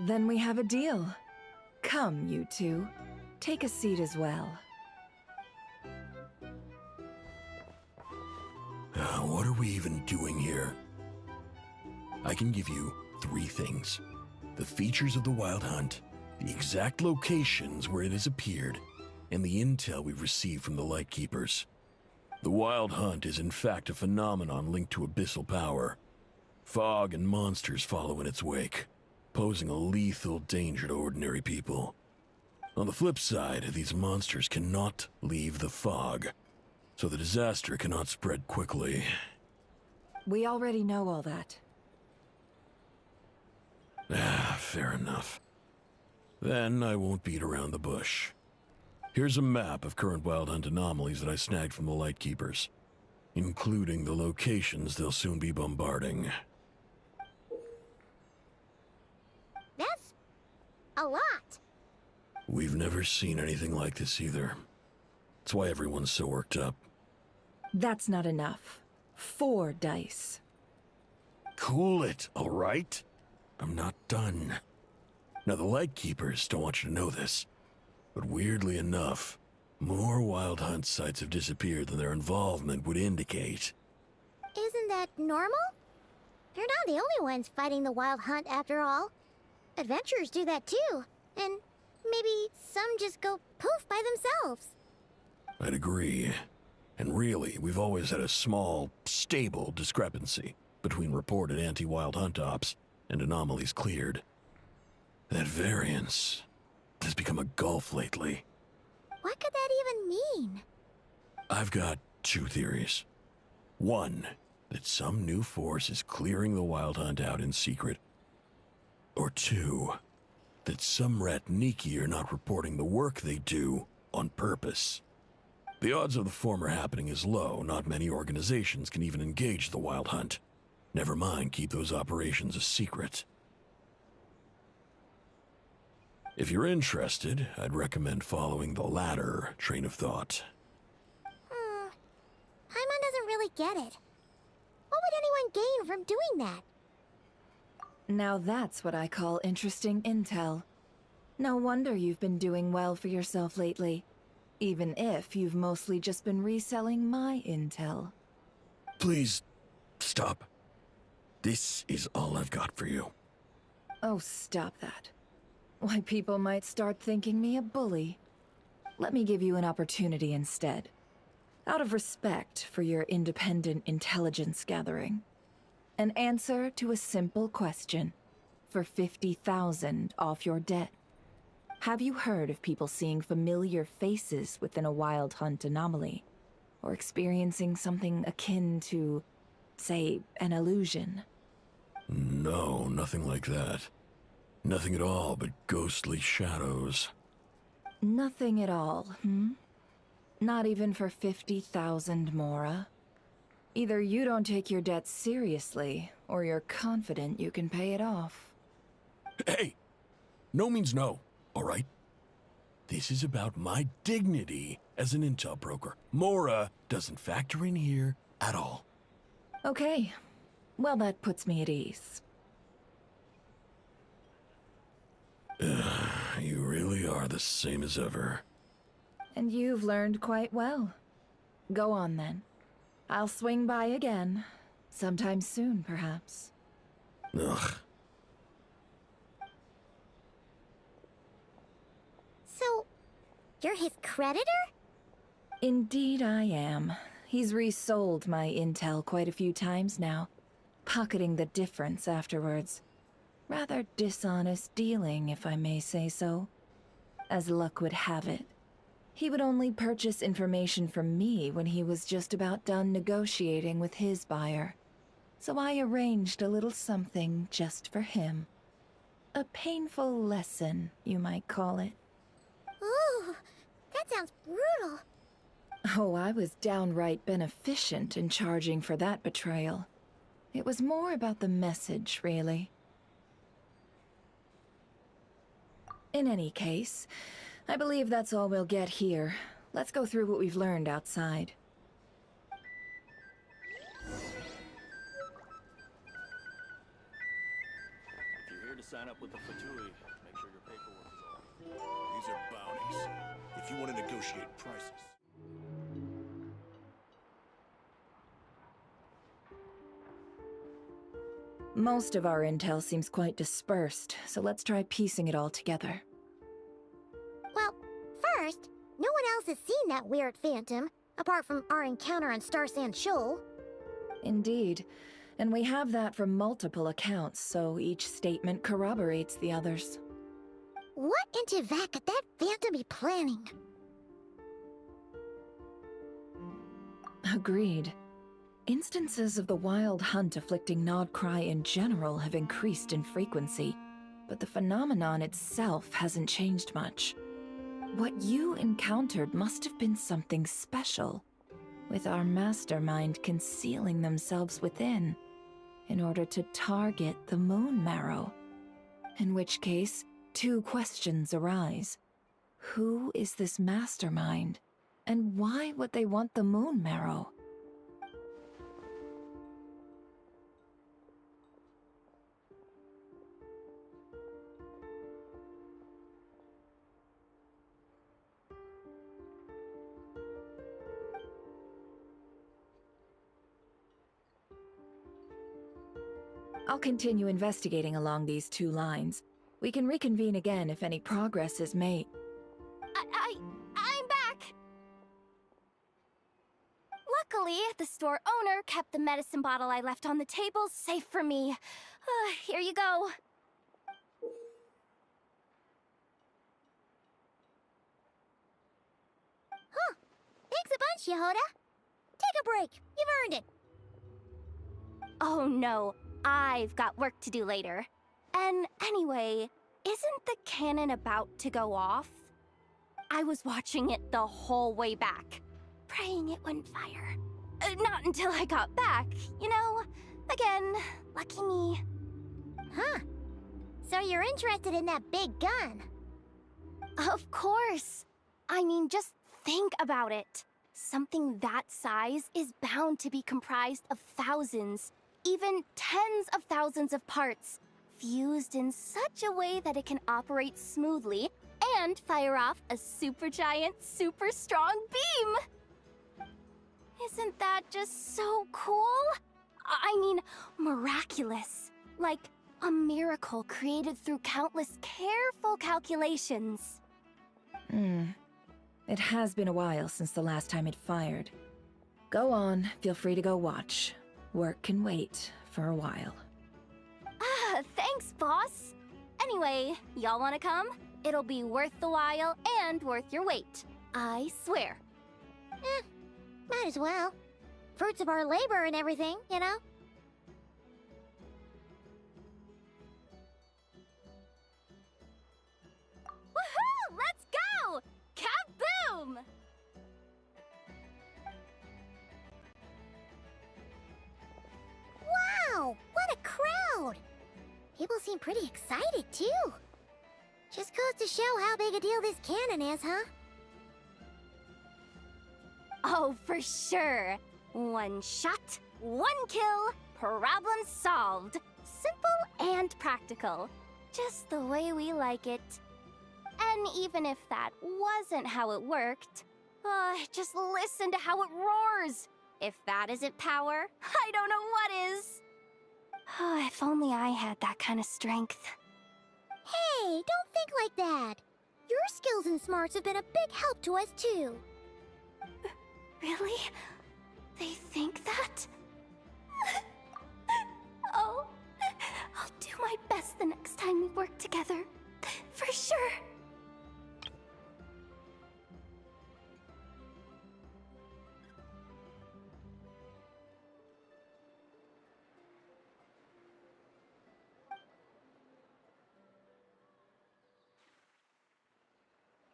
Then we have a deal. Come, you two. Take a seat as well. What are we even doing here? I can give you 3 things. The features of the Wild Hunt, the exact locations where it has appeared, and the intel we've received from the Lightkeepers. The Wild Hunt is in fact a phenomenon linked to abyssal power. Fog and monsters follow in its wake, posing a lethal danger to ordinary people. On the flip side, these monsters cannot leave the fog, so the disaster cannot spread quickly. We already know all that. Fair enough. Then I won't beat around the bush. Here's a map of current Wild Hunt anomalies that I snagged from the Lightkeepers, including the locations they'll soon be bombarding. That's a lot. We've never seen anything like this either. That's why everyone's so worked up. That's not enough. 4 dice. Cool it, all right? I'm not done. Now, the Lightkeepers don't want you to know this, but weirdly enough, more Wild Hunt sites have disappeared than their involvement would indicate. Isn't that normal? They're not the only ones fighting the Wild Hunt after all. Adventurers do that too, and maybe some just go poof by themselves. I'd agree. And really, we've always had a small, stable discrepancy between reported anti-Wild Hunt ops and anomalies cleared. That variance has become a gulf lately. What could that even mean? I've got 2 theories. One, that some new force is clearing the Wild Hunt out in secret. Or 2, that some Ratniki are not reporting the work they do on purpose. The odds of the former happening is low. Not many organizations can even engage the Wild Hunt. Never mind keep those operations a secret. If you're interested, I'd recommend following the latter train of thought. Paimon doesn't really get it. What would anyone gain from doing that? Now that's what I call interesting intel. No wonder you've been doing well for yourself lately. Even if you've mostly just been reselling my intel. Please, stop. This is all I've got for you. Oh, stop that. Why, people might start thinking me a bully. Let me give you an opportunity instead. Out of respect for your independent intelligence gathering. An answer to a simple question. For 50,000 off your debt. Have you heard of people seeing familiar faces within a Wild Hunt anomaly? Or experiencing something akin to, say, an illusion? No, nothing like that. Nothing at all but ghostly shadows. Nothing at all, Not even for 50,000 Mora? Either you don't take your debt seriously, or you're confident you can pay it off. Hey! No means no, all right? This is about my dignity as an intel broker. Mora doesn't factor in here at all. Okay. Well, that puts me at ease. You really are the same as ever. And you've learned quite well. Go on, then. I'll swing by again. Sometime soon, perhaps. Ugh. So, you're his creditor? Indeed I am. He's resold my intel quite a few times now, pocketing the difference afterwards. Rather dishonest dealing, if I may say so. As luck would have it, he would only purchase information from me when he was just about done negotiating with his buyer. So I arranged a little something just for him. A painful lesson, you might call it. Ooh, that sounds brutal. Oh, I was downright beneficent in charging for that betrayal. It was more about the message, really. In any case, I believe that's all we'll get here. Let's go through what we've learned outside. If you're here to sign up with the Fatui, make sure your paperwork is all. These are bounties. If you want to negotiate prices. Most of our intel seems quite dispersed, so let's try piecing it all together. Well, first, no one else has seen that weird phantom, apart from our encounter on Star Sand Shoal. Indeed. And we have that from multiple accounts, so each statement corroborates the others. What in Tivat could that phantom be planning? Agreed. Instances of the Wild Hunt afflicting Nod-Krai in general have increased in frequency, but the phenomenon itself hasn't changed much. What you encountered must have been something special, with our mastermind concealing themselves within, in order to target the Moon Marrow. In which case, two questions arise. Who is this mastermind? And why would they want the Moon Marrow? I'll continue investigating along these two lines. We can reconvene again if any progress is made. I'm back! Luckily, the store owner kept the medicine bottle I left on the table safe for me. Here you go. Huh. Thanks a bunch, Yehoda. Take a break. You've earned it. Oh no, I've got work to do later. And anyway, isn't the cannon about to go off? I was watching it the whole way back, praying it wouldn't fire. Not until I got back, you know? Again, lucky me. Huh. So you're interested in that big gun? Of course. I mean, just think about it. Something that size is bound to be comprised of thousands, even tens of thousands of parts, fused in such a way that it can operate smoothly and fire off a supergiant, super strong beam! Isn't that just so cool? I mean, miraculous. Like a miracle created through countless careful calculations. It has been a while since the last time it fired. Go on, feel free to go watch. Work can wait for a while. Thanks, boss. Anyway, y'all wanna come? It'll be worth the while and worth your wait. I swear. Might as well. Fruits of our labor and everything, you know? Woohoo! Let's go! Kaboom! Wow! What a crowd! People seem pretty excited, too. Just goes to show how big a deal this cannon is, huh? Oh, for sure. One shot, one kill, problem solved. Simple and practical. Just the way we like it. And even if that wasn't how it worked, just listen to how it roars. If that isn't power, I don't know what is. Oh, if only I had that kind of strength. Hey, don't think like that. Your skills and smarts have been a big help to us, too. Really? They think that? Oh, I'll do my best the next time we work together. For sure.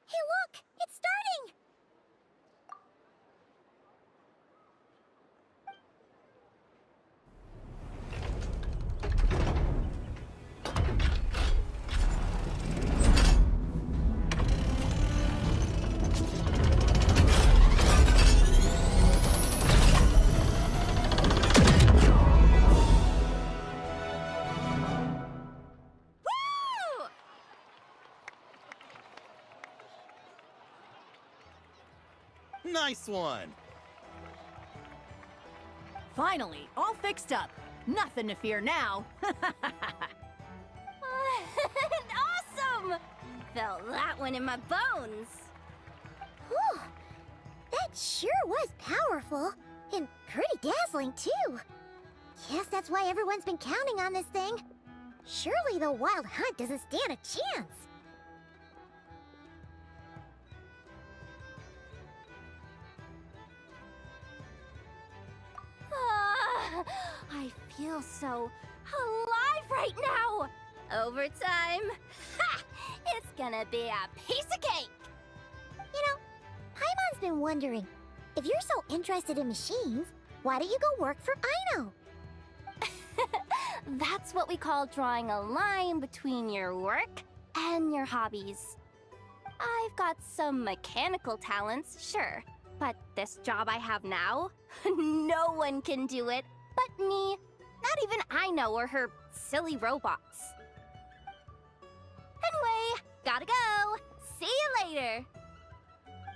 Hey, look! It's starting! Nice one! Finally, all fixed up. Nothing to fear now. Awesome! Felt that one in my bones. Whew. That sure was powerful. And pretty dazzling, too. Guess that's why everyone's been counting on this thing. Surely the Wild Hunt doesn't stand a chance. I feel so alive right now! Overtime? Ha! It's gonna be a piece of cake! always been wondering, if you're so interested in machines, why don't you go work for Aino? That's what we call drawing a line between your work and your hobbies. I've got some mechanical talents, sure, but this job I have now, no one can do it but me. Not even Aino or her silly robots. Anyway, gotta go. See you later.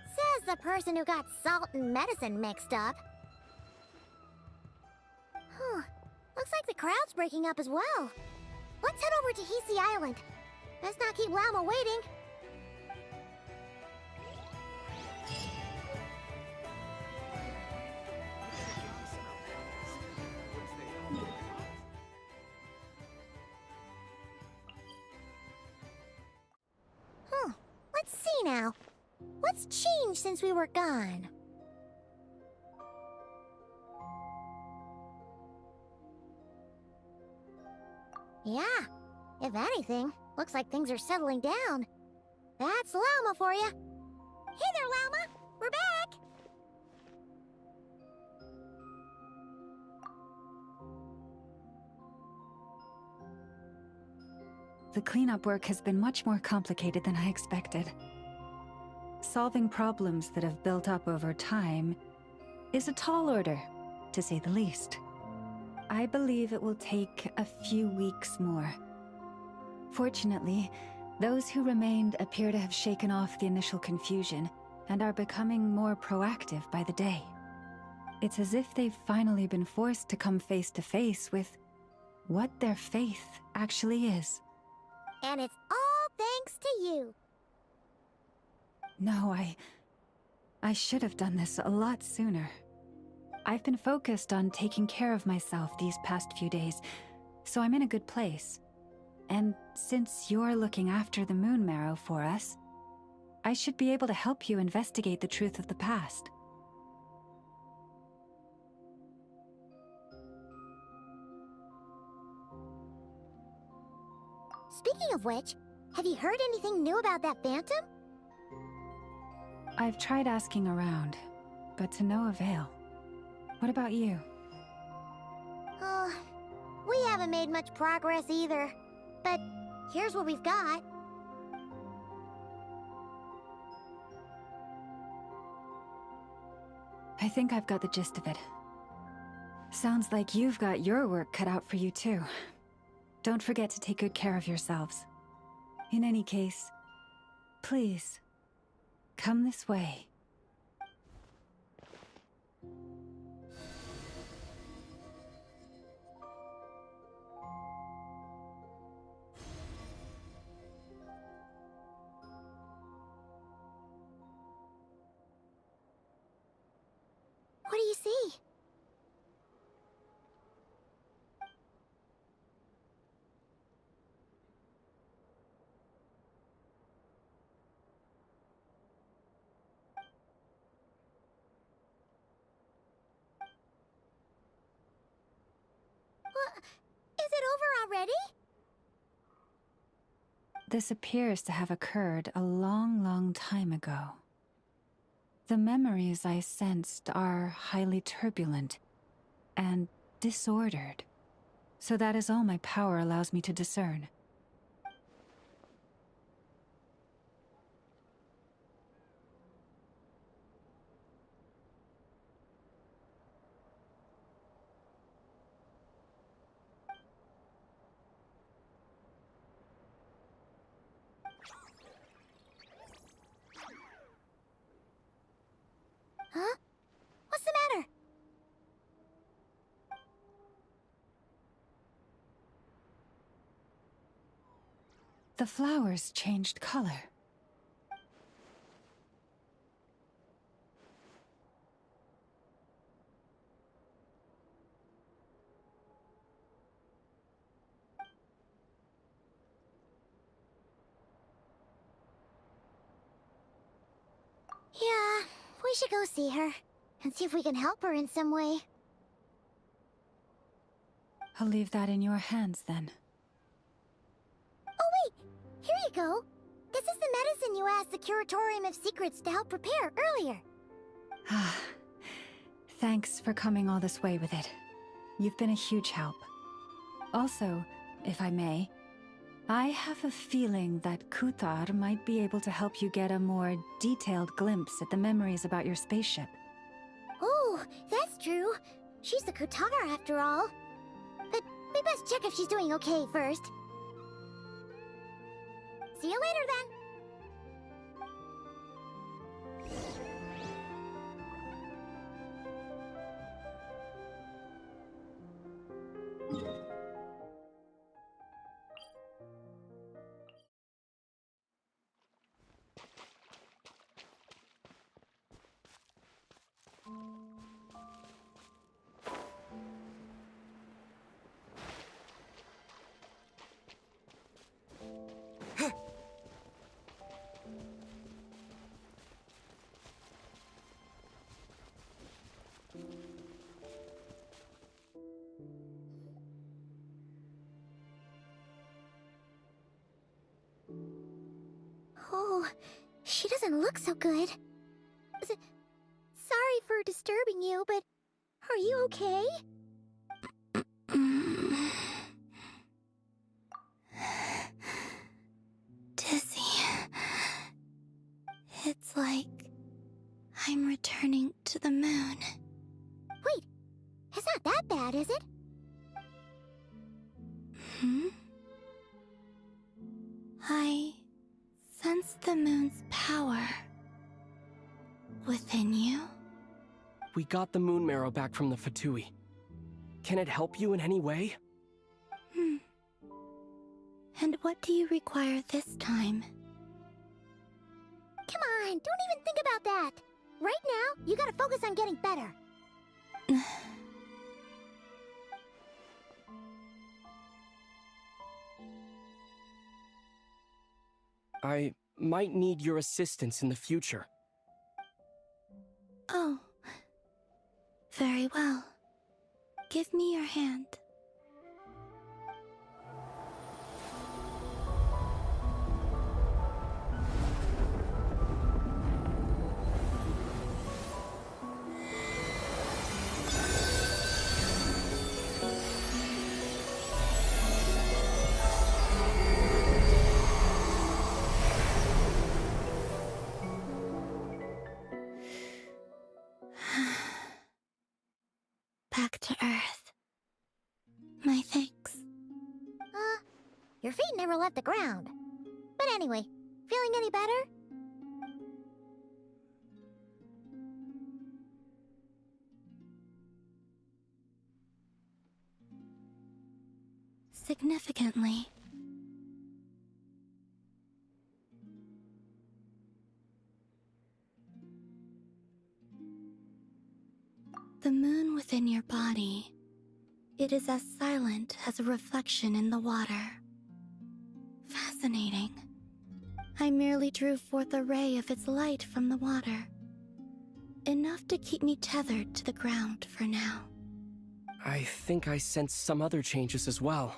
Says the person who got salt and medicine mixed up. Huh. Looks like the crowd's breaking up as well. Let's head over to Hisi Island. Let's not keep Llama waiting. Let's see now. What's changed since we were gone? Yeah, if anything, looks like things are settling down. That's Llama for you. Hey there, Llama! We're back! The cleanup work has been much more complicated than I expected. Solving problems that have built up over time is a tall order, to say the least. I believe it will take a few weeks more. Fortunately, those who remained appear to have shaken off the initial confusion and are becoming more proactive by the day. It's as if they've finally been forced to come face to face with what their faith actually is. And it's all thanks to you. No, I should have done this a lot sooner. I've been focused on taking care of myself these past few days, so I'm in a good place. And since you're looking after the Moon Marrow for us, I should be able to help you investigate the truth of the past. Speaking of which, have you heard anything new about that phantom? I've tried asking around, but to no avail. What about you? Oh, we haven't made much progress either. But here's what we've got. I think I've got the gist of it. Sounds like you've got your work cut out for you too. Don't forget to take good care of yourselves. In any case, please, come this way. What do you see? Is it over already? This appears to have occurred a long, long time ago. The memories I sensed are highly turbulent and disordered, so that is all my power allows me to discern. Huh? What's the matter? The flowers changed color. Yeah, we should go see her and see if we can help her in some way. I'll leave that in your hands then. Oh wait, here you go. This is the medicine you asked the Curatorium of Secrets to help prepare earlier. Thanks for coming all this way with it. You've been a huge help. Also, if I may, I have a feeling that Kuthar might be able to help you get a more detailed glimpse at the memories about your spaceship. Oh, that's true. She's the Kutara after all. But we best check if she's doing okay first. See you later then. Oh, she doesn't look so good. Sorry for disturbing you, but are you okay? Dizzy. It's like I'm returning to the moon. Wait, it's not that bad, is it? I sense the moon's power within you. We got the moon marrow back from the Fatui. Can it help you in any way? And what do you require this time? Come on, don't even think about that. Right now, you gotta focus on getting better. I might need your assistance in the future. Oh. Very well. Give me your hand. Back to Earth. My thanks. Your feet never left the ground. But anyway, feeling any better? Significantly. The moon within your body, it is as silent as a reflection in the water. Fascinating. I merely drew forth a ray of its light from the water. Enough to keep me tethered to the ground for now. I think I sense some other changes as well.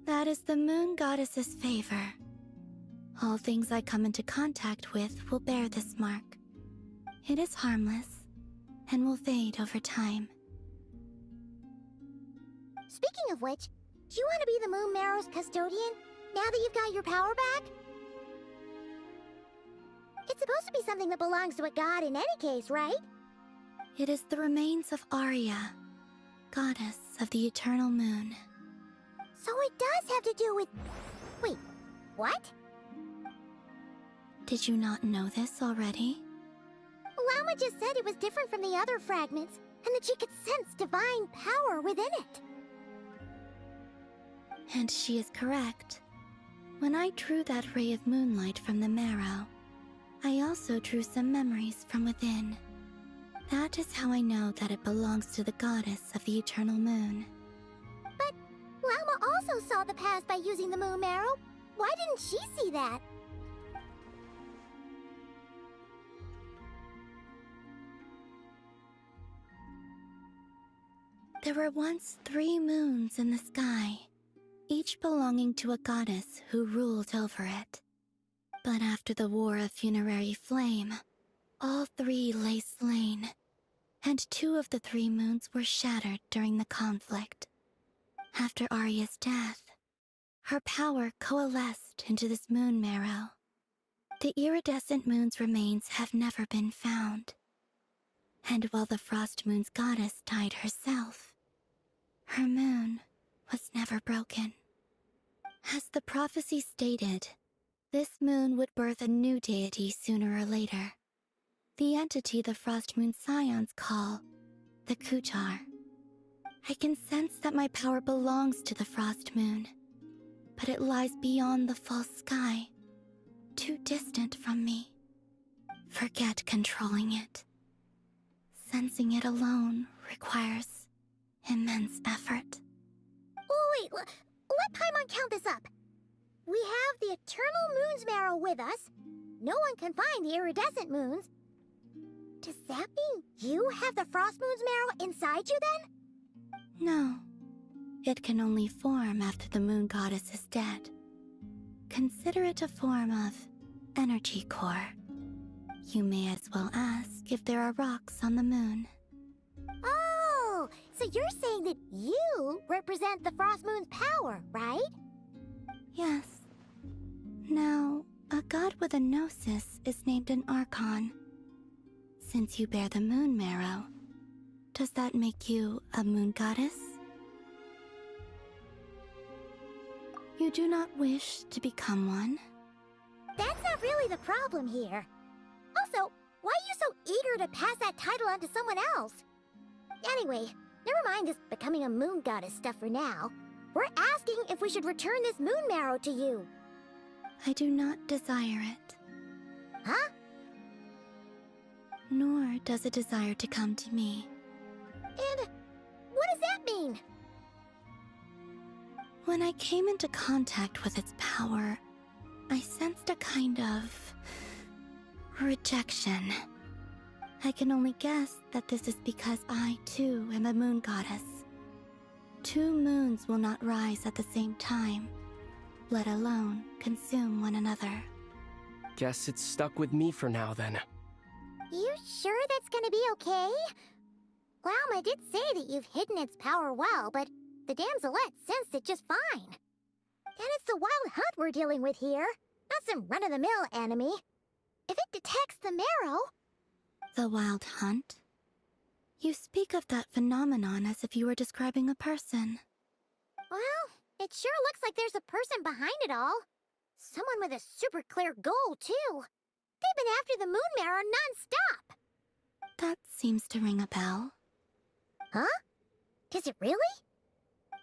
That is the moon goddess's favor. All things I come into contact with will bear this mark. It is harmless and will fade over time. Speaking of which, do you want to be the Moon Marrow's custodian, now that you've got your power back? It's supposed to be something that belongs to a god in any case, right? It is the remains of Arya, goddess of the eternal moon. So it does have to do with... Wait, what? Did you not know this already? Lama just said it was different from the other fragments, and that she could sense divine power within it. And she is correct. When I drew that ray of moonlight from the marrow, I also drew some memories from within. That is how I know that it belongs to the goddess of the eternal moon. But Lama also saw the past by using the moon marrow. Why didn't she see that? There were once 3 moons in the sky, each belonging to a goddess who ruled over it. But after the War of Funerary Flame, All three lay slain, and 2 of the 3 moons were shattered during the conflict. After Arya's death, her power coalesced into this moon marrow. The iridescent moon's remains have never been found. And while the Frost Moon's goddess died herself, her moon was never broken. As the prophecy stated, this moon would birth a new deity sooner or later. The entity the Frost Moon Scions call the Kutar. I can sense that my power belongs to the Frost Moon, but it lies beyond the false sky, too distant from me. Forget controlling it. Sensing it alone requires immense effort. Oh, wait, let Paimon count this up. We have the Eternal Moon's Marrow with us. No one can find the iridescent moons. Does that mean you have the Frost Moon's Marrow inside you then? No. It can only form after the moon goddess is dead. Consider it a form of energy core. You may as well ask if there are rocks on the moon. Oh, so you're saying that you represent the Frost Moon's power, right? Yes. Now, a god with a gnosis is named an Archon. Since you bear the moon marrow, does that make you a moon goddess? You do not wish to become one? That's not really the problem here. Also, why are you so eager to pass that title on to someone else? Anyway, never mind this becoming a moon goddess stuff for now. We're asking if we should return this moon marrow to you. I do not desire it. Huh? Nor does it desire to come to me. And what does that mean? When I came into contact with its power, I sensed a kind of rejection. I can only guess that this is because I, too, am a moon goddess. 2 moons will not rise at the same time, let alone consume one another. Guess it's stuck with me for now, then. You sure that's gonna be okay? Glauma did say that you've hidden its power well, but the damselette sensed it just fine. And it's the wild hunt we're dealing with here, not some run-of-the-mill enemy. If it detects the marrow... The wild hunt? You speak of that phenomenon as if you were describing a person. Well, it sure looks like there's a person behind it all. Someone with a super clear goal, too. They've been after the moon marrow non-stop. That seems to ring a bell. Huh? Does it really?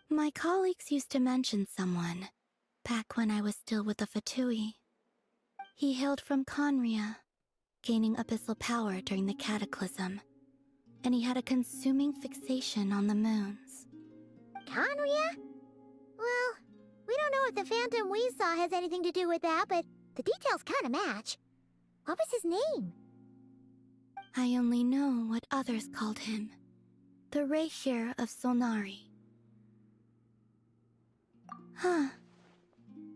My colleagues used to mention someone, back when I was still with the Fatui. He hailed from Conria, gaining abyssal power during the Cataclysm, and he had a consuming fixation on the moons. Conria? Well, we don't know if the phantom we saw has anything to do with that, but the details kinda match. What was his name? I only know what others called him. The Rayhir of Solnari. Huh.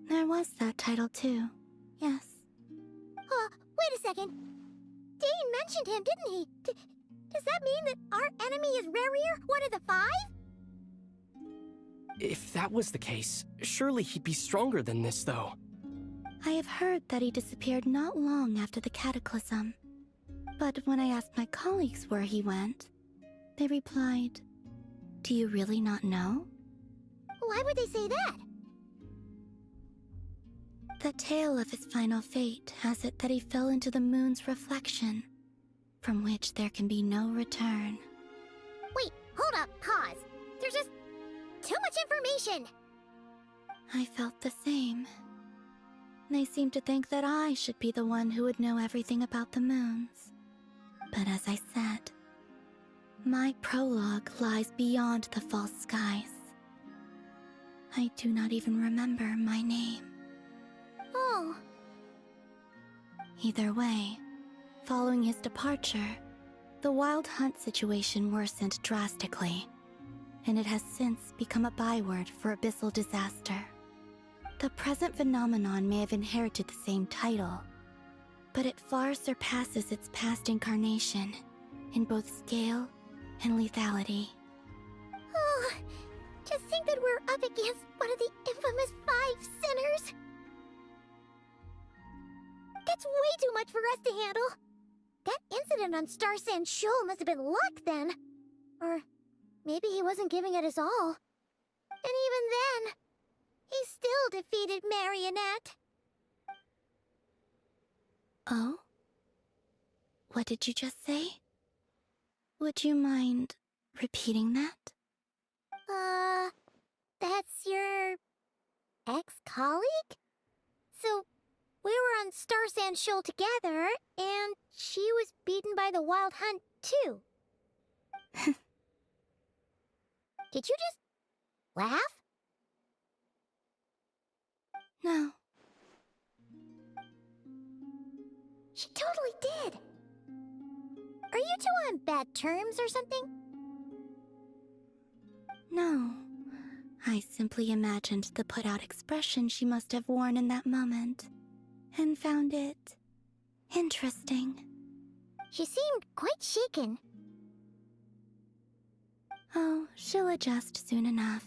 There was that title too. Yes. Wait a second. Dane mentioned him, didn't he? Does that mean that our enemy is Rerir, one of the 5? If that was the case, surely he'd be stronger than this, though. I have heard that he disappeared not long after the Cataclysm. But when I asked my colleagues where he went, they replied, "Do you really not know?" Why would they say that? The tale of his final fate has it that he fell into the moon's reflection, from which there can be no return. Wait, hold up, pause. There's just too much information. I felt the same. They seemed to think that I should be the one who would know everything about the moons. But as I said, my prologue lies beyond the false skies. I do not even remember my name. Oh. Either way, following his departure, the wild hunt situation worsened drastically, and it has since become a byword for abyssal disaster. The present phenomenon may have inherited the same title, but it far surpasses its past incarnation in both scale and lethality. Oh, to think that we're up against one of the infamous 5 sinners! That's way too much for us to handle! That incident on Star Sand Shoal must have been luck then! Or maybe he wasn't giving it his all. And even then, he still defeated Marionette. Oh? What did you just say? Would you mind repeating that? That's your ex-colleague? So, we were on Star Sand Shoal together, and she was beaten by the Wild Hunt, too. Did you just laugh? No. She totally did. Are you two on bad terms or something? No. I simply imagined the put-out expression she must have worn in that moment, and found it interesting. She seemed quite shaken. Oh, she'll adjust soon enough.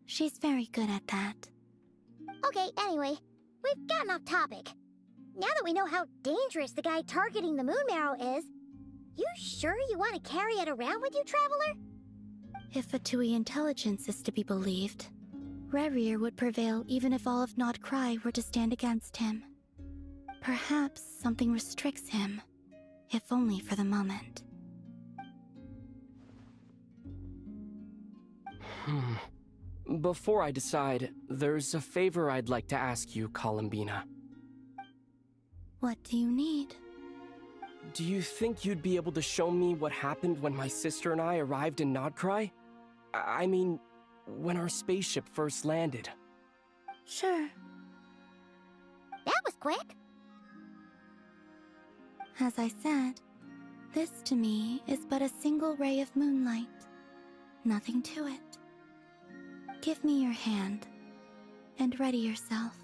She's very good at that. Okay, anyway, we've gotten off topic. Now that we know how dangerous the guy targeting the Moon Marrow is, you sure you want to carry it around with you, Traveler? If Fatui intelligence is to be believed, Rerir would prevail even if all of Nod-Krai were to stand against him. Perhaps something restricts him, if only for the moment. Before I decide, there's a favor I'd like to ask you, Columbina. What do you need? Do you think you'd be able to show me what happened when my sister and I arrived in Nod-Krai? I mean, when our spaceship first landed. Sure. That was quick. As I said, this to me is but a single ray of moonlight. Nothing to it. Give me your hand, and ready yourself.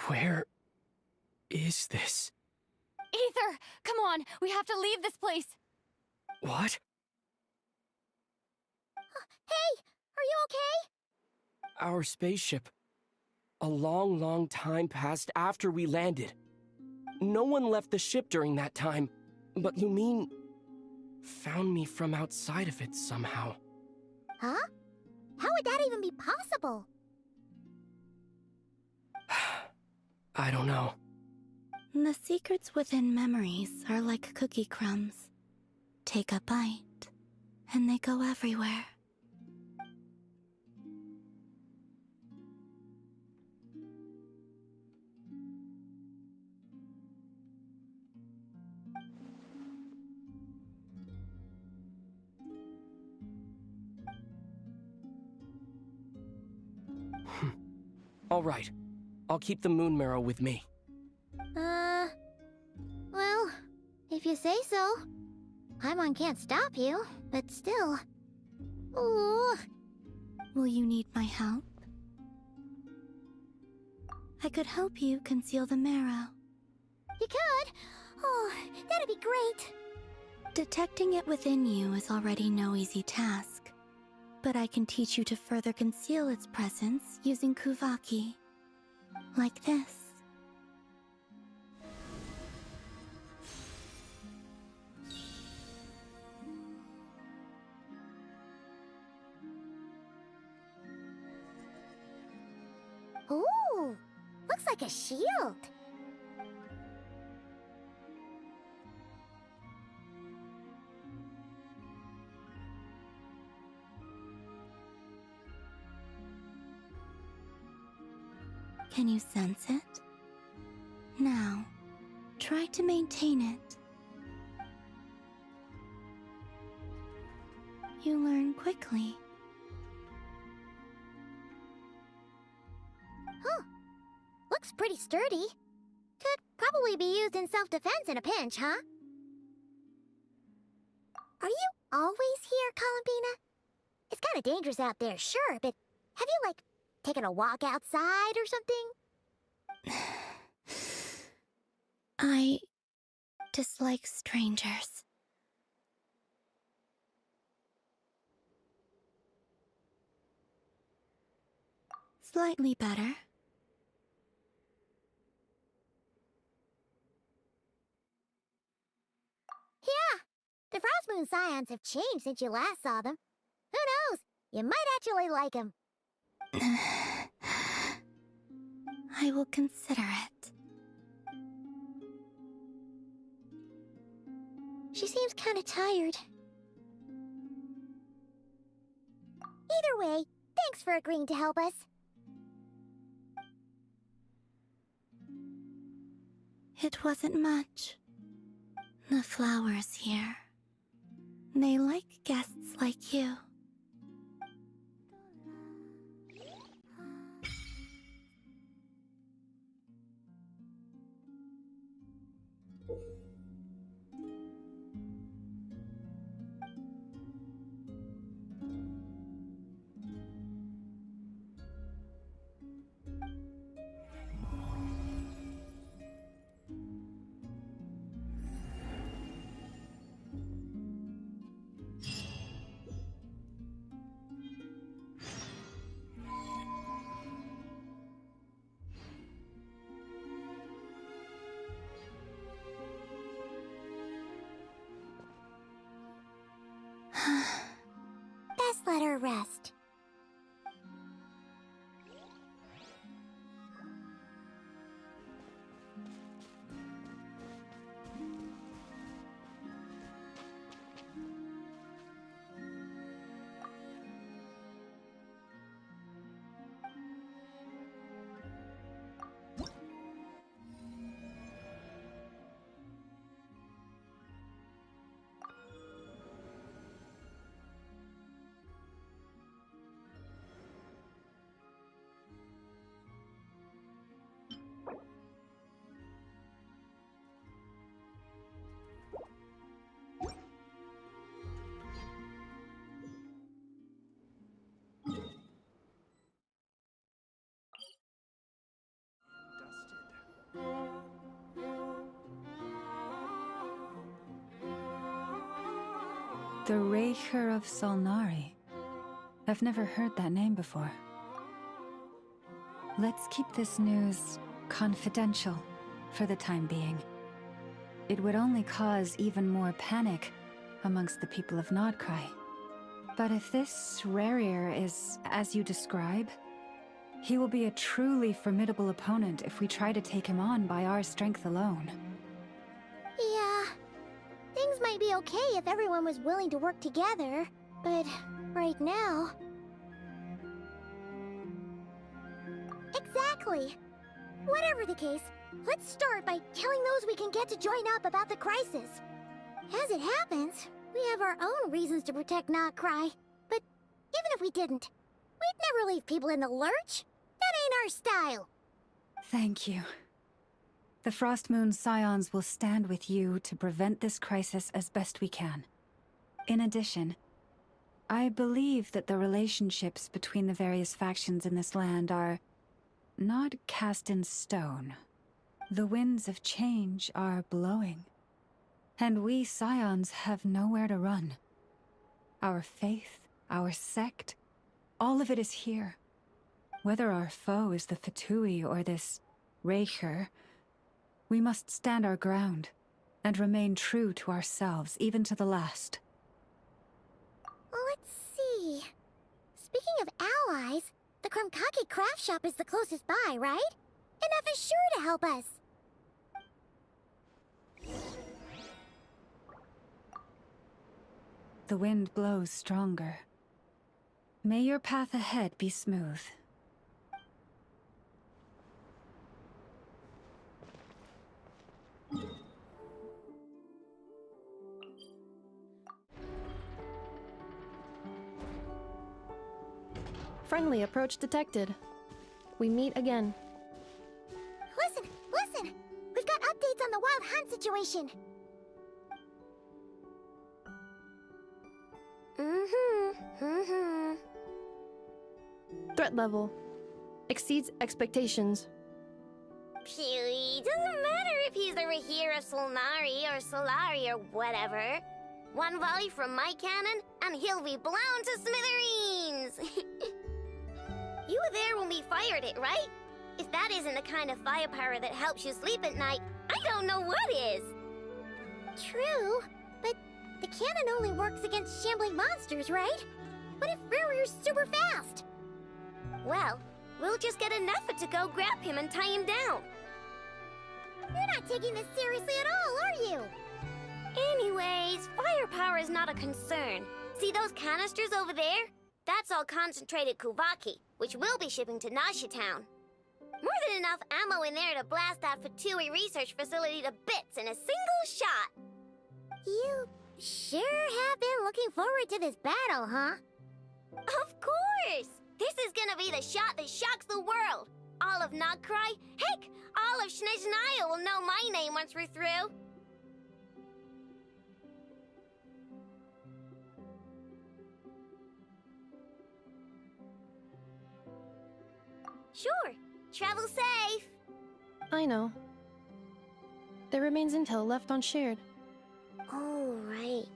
Where is this? Aether, come on, we have to leave this place. What? Hey, are you okay? Our spaceship. A long, long time passed after we landed. No one left the ship during that time, but Lumine found me from outside of it somehow. Huh? How would that even be possible? I don't know. The secrets within memories are like cookie crumbs. Take a bite, and they go everywhere. All right. I'll keep the Moon Marrow with me. Well, if you say so. Paimon can't stop you, but still. Ooh. Will you need my help? I could help you conceal the marrow. You could? Oh, that'd be great. Detecting it within you is already no easy task, but I can teach you to further conceal its presence using Kuvaki. Like this. Ooh, looks like a shield. Can you sense it? Now, try to maintain it. You learn quickly. Huh. Looks pretty sturdy. Could probably be used in self-defense in a pinch, huh? Are you always here, Columbina? It's kind of dangerous out there, sure, but have you, like, taken a walk outside or something? I dislike strangers. Slightly better. Yeah, the Frost Moon Scions have changed since you last saw them. Who knows? You might actually like them. I will consider it. She seems kind of tired. Either way, thanks for agreeing to help us. It wasn't much. The flowers here. They like guests like you. Best let her rest. The Raker of Solnari. I've never heard that name before. Let's keep this news confidential for the time being. It would only cause even more panic amongst the people of Nod-Krai. But if this Rarier is as you describe, he will be a truly formidable opponent if we try to take him on by our strength alone. Yeah, things might be okay if everyone was willing to work together, but right now... Exactly! Whatever the case, let's start by telling those we can get to join up about the crisis. As it happens, we have our own reasons to protect Nod-Krai, but even if we didn't, we'd never leave people in the lurch. That ain't our style. Thank you. The Frost Moon Scions will stand with you to prevent this crisis as best we can. In addition, I believe that the relationships between the various factions in this land are not cast in stone. The winds of change are blowing, and we Scions have nowhere to run. Our faith, our sect, all of it is here. Whether our foe is the Fatui or this Raker, we must stand our ground and remain true to ourselves, even to the last. Let's see. Speaking of allies, The Krumkake craft shop is the closest by, right? Enough is sure to help us. The wind blows stronger. May your path ahead be smooth. Friendly approach detected. We meet again. Listen, listen! We've got updates on the wild hunt situation. Threat level exceeds expectations. Phew, doesn't matter if he's the Rahira Solnari or Solari or whatever. One volley from my cannon, and he'll be blown to smithereens! You were there when we fired it, right? If that isn't the kind of firepower that helps you sleep at night, I don't know what is! True, but the cannon only works against shambling monsters, right? What if Riri's super fast? Well, we'll just get enough to go grab him and tie him down. You're not taking this seriously at all, are you? Anyways, firepower is not a concern. See those canisters over there? That's all concentrated Kuvaki, which we'll be shipping to Nasha Town. More than enough ammo in there to blast that Fatui research facility to bits in a single shot. You sure have been looking forward to this battle, huh? Of course! This is gonna be the shot that shocks the world. All of Nod-Krai, heck, all of Snezhnaya will know my name once we're through. Sure. Travel safe. I know. There remains intel left unshared. Oh, right.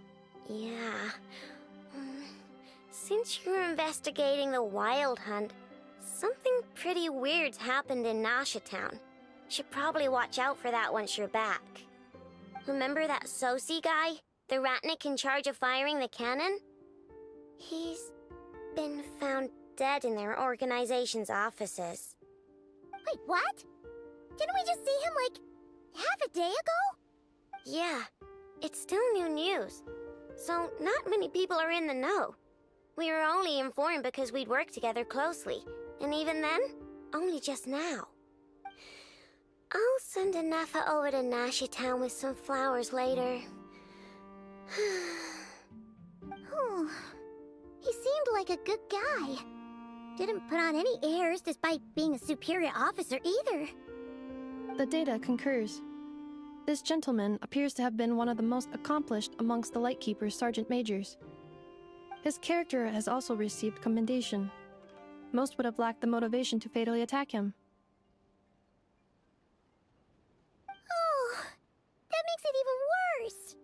Yeah. Since you're investigating the wild hunt, something pretty weird's happened in Nasha Town. Should probably watch out for that once you're back. Remember that Sosi guy? The Ratnik in charge of firing the cannon? He's been found dead in their organization's offices. Wait, what? Didn't we just see him, like, half a day ago? Yeah, it's still new news. So not many people are in the know. We were only informed because we'd worked together closely. And even then, only just now. I'll send Anafa over to Nasha Town with some flowers later. Oh, he seemed like a good guy. Didn't put on any airs despite being a superior officer either. The data concurs. This gentleman appears to have been one of the most accomplished amongst the Lightkeeper's Sergeant Majors. His character has also received commendation. Most would have lacked the motivation to fatally attack him. Oh, that makes it even worse.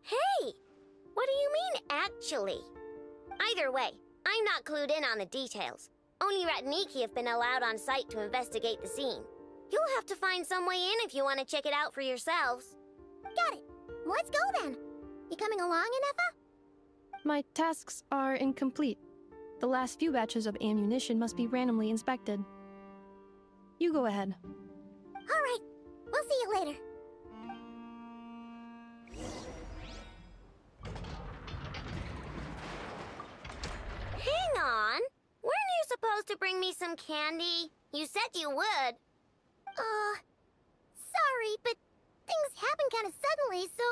Hey! What do you mean, actually? Either way, I'm not clued in on the details. Only Ratniki have been allowed on site to investigate the scene. You'll have to find some way in if you want to check it out for yourselves. Got it. Let's go then. You coming along, Anefa? My tasks are incomplete. The last few batches of ammunition must be randomly inspected. You go ahead. All right. We'll see you later. Hang on. Weren't you supposed to bring me some candy? You said you would. Sorry, but things happened kind of suddenly, so...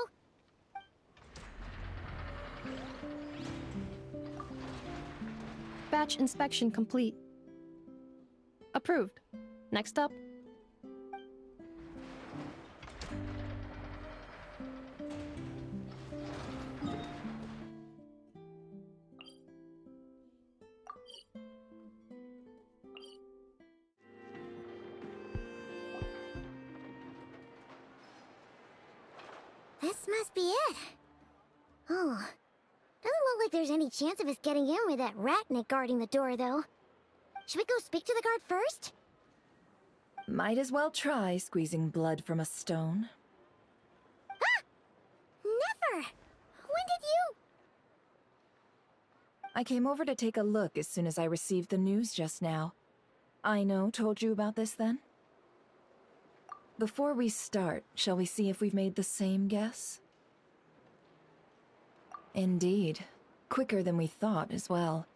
Batch inspection complete. Approved. Next up. This must be it. Oh, doesn't look like there's any chance of us getting in with that Ratnik guarding the door, though. Should we go speak to the guard first? Might as well try squeezing blood from a stone. Ah! Never! When did you... I came over to take a look as soon as I received the news just now. Aino told you about this then? Before we start, shall we see if we've made the same guess? Indeed. Quicker than we thought as well.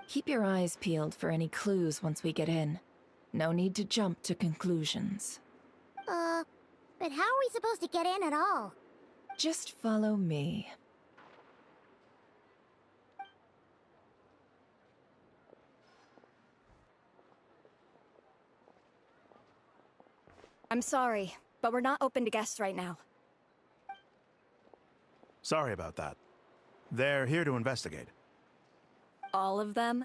Keep your eyes peeled for any clues once we get in. No need to jump to conclusions. But how are we supposed to get in at all? Just follow me. I'm sorry, but we're not open to guests right now. Sorry about that. They're here to investigate. All of them?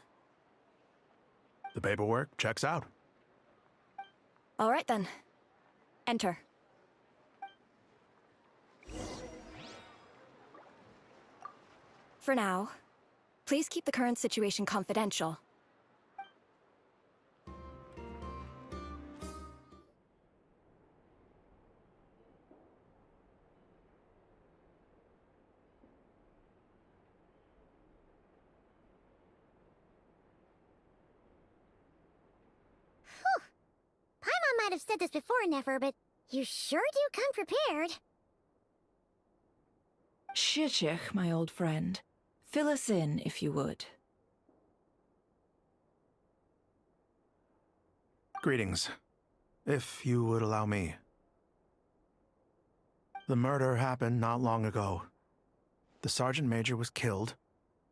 The paperwork checks out. All right then. Enter. For now, please keep the current situation confidential. Paimon might have said this before, Nefer, but you sure do come prepared. Shishich, my old friend. Fill us in, if you would. Greetings. If you would allow me. The murder happened not long ago. The Sergeant Major was killed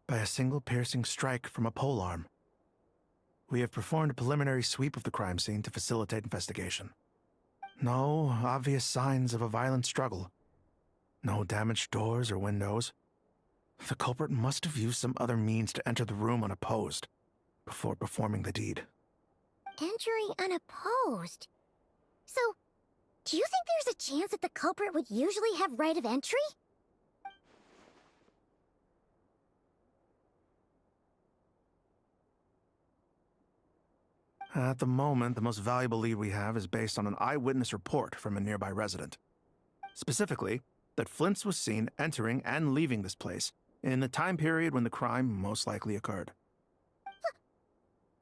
by a single piercing strike from a polearm. We have performed a preliminary sweep of the crime scene to facilitate investigation. No obvious signs of a violent struggle. No damaged doors or windows. The culprit must have used some other means to enter the room unopposed before performing the deed. Entering unopposed? So, do you think there's a chance that the culprit would usually have right of entry? At the moment, the most valuable lead we have is based on an eyewitness report from a nearby resident. Specifically, that Flint's was seen entering and leaving this place in the time period when the crime most likely occurred.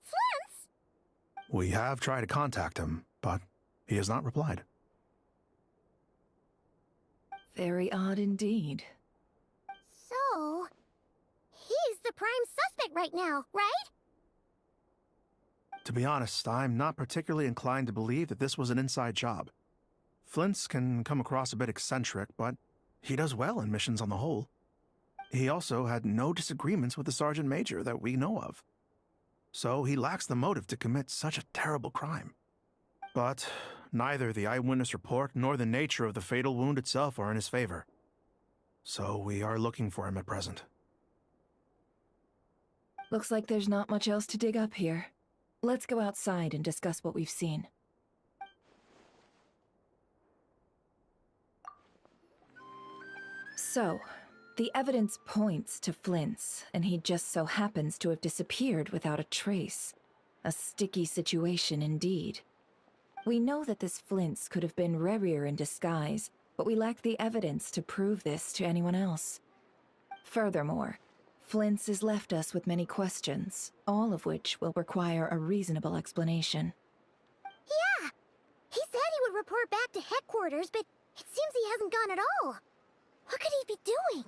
Flint's? We have tried to contact him, but he has not replied. Very odd indeed. So, he's the prime suspect right now, right? To be honest, I'm not particularly inclined to believe that this was an inside job. Flint's can come across a bit eccentric, but he does well in missions on the whole. He also had no disagreements with the Sergeant Major that we know of. So he lacks the motive to commit such a terrible crime. But neither the eyewitness report nor the nature of the fatal wound itself are in his favor. So we are looking for him at present. Looks like there's not much else to dig up here. Let's go outside and discuss what we've seen. So, the evidence points to Flint's, and he just so happens to have disappeared without a trace. A sticky situation indeed. We know that this Flint's could have been Rerir in disguise, but we lack the evidence to prove this to anyone else. Furthermore, Flint's has left us with many questions, all of which will require a reasonable explanation. Yeah! He said he would report back to headquarters, but it seems he hasn't gone at all. What could he be doing?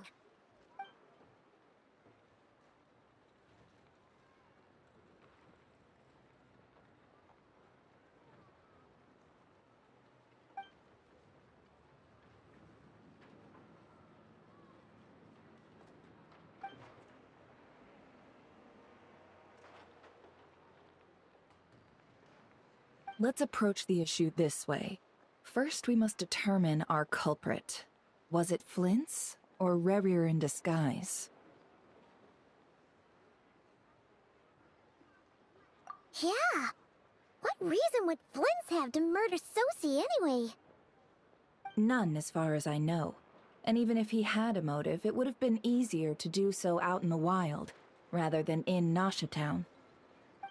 Let's approach the issue this way. First, we must determine our culprit. Was it Flint's or Rerir in disguise? Yeah! What reason would Flint's have to murder Sosie anyway? None, as far as I know. And even if he had a motive, it would have been easier to do so out in the wild, rather than in Nasha Town.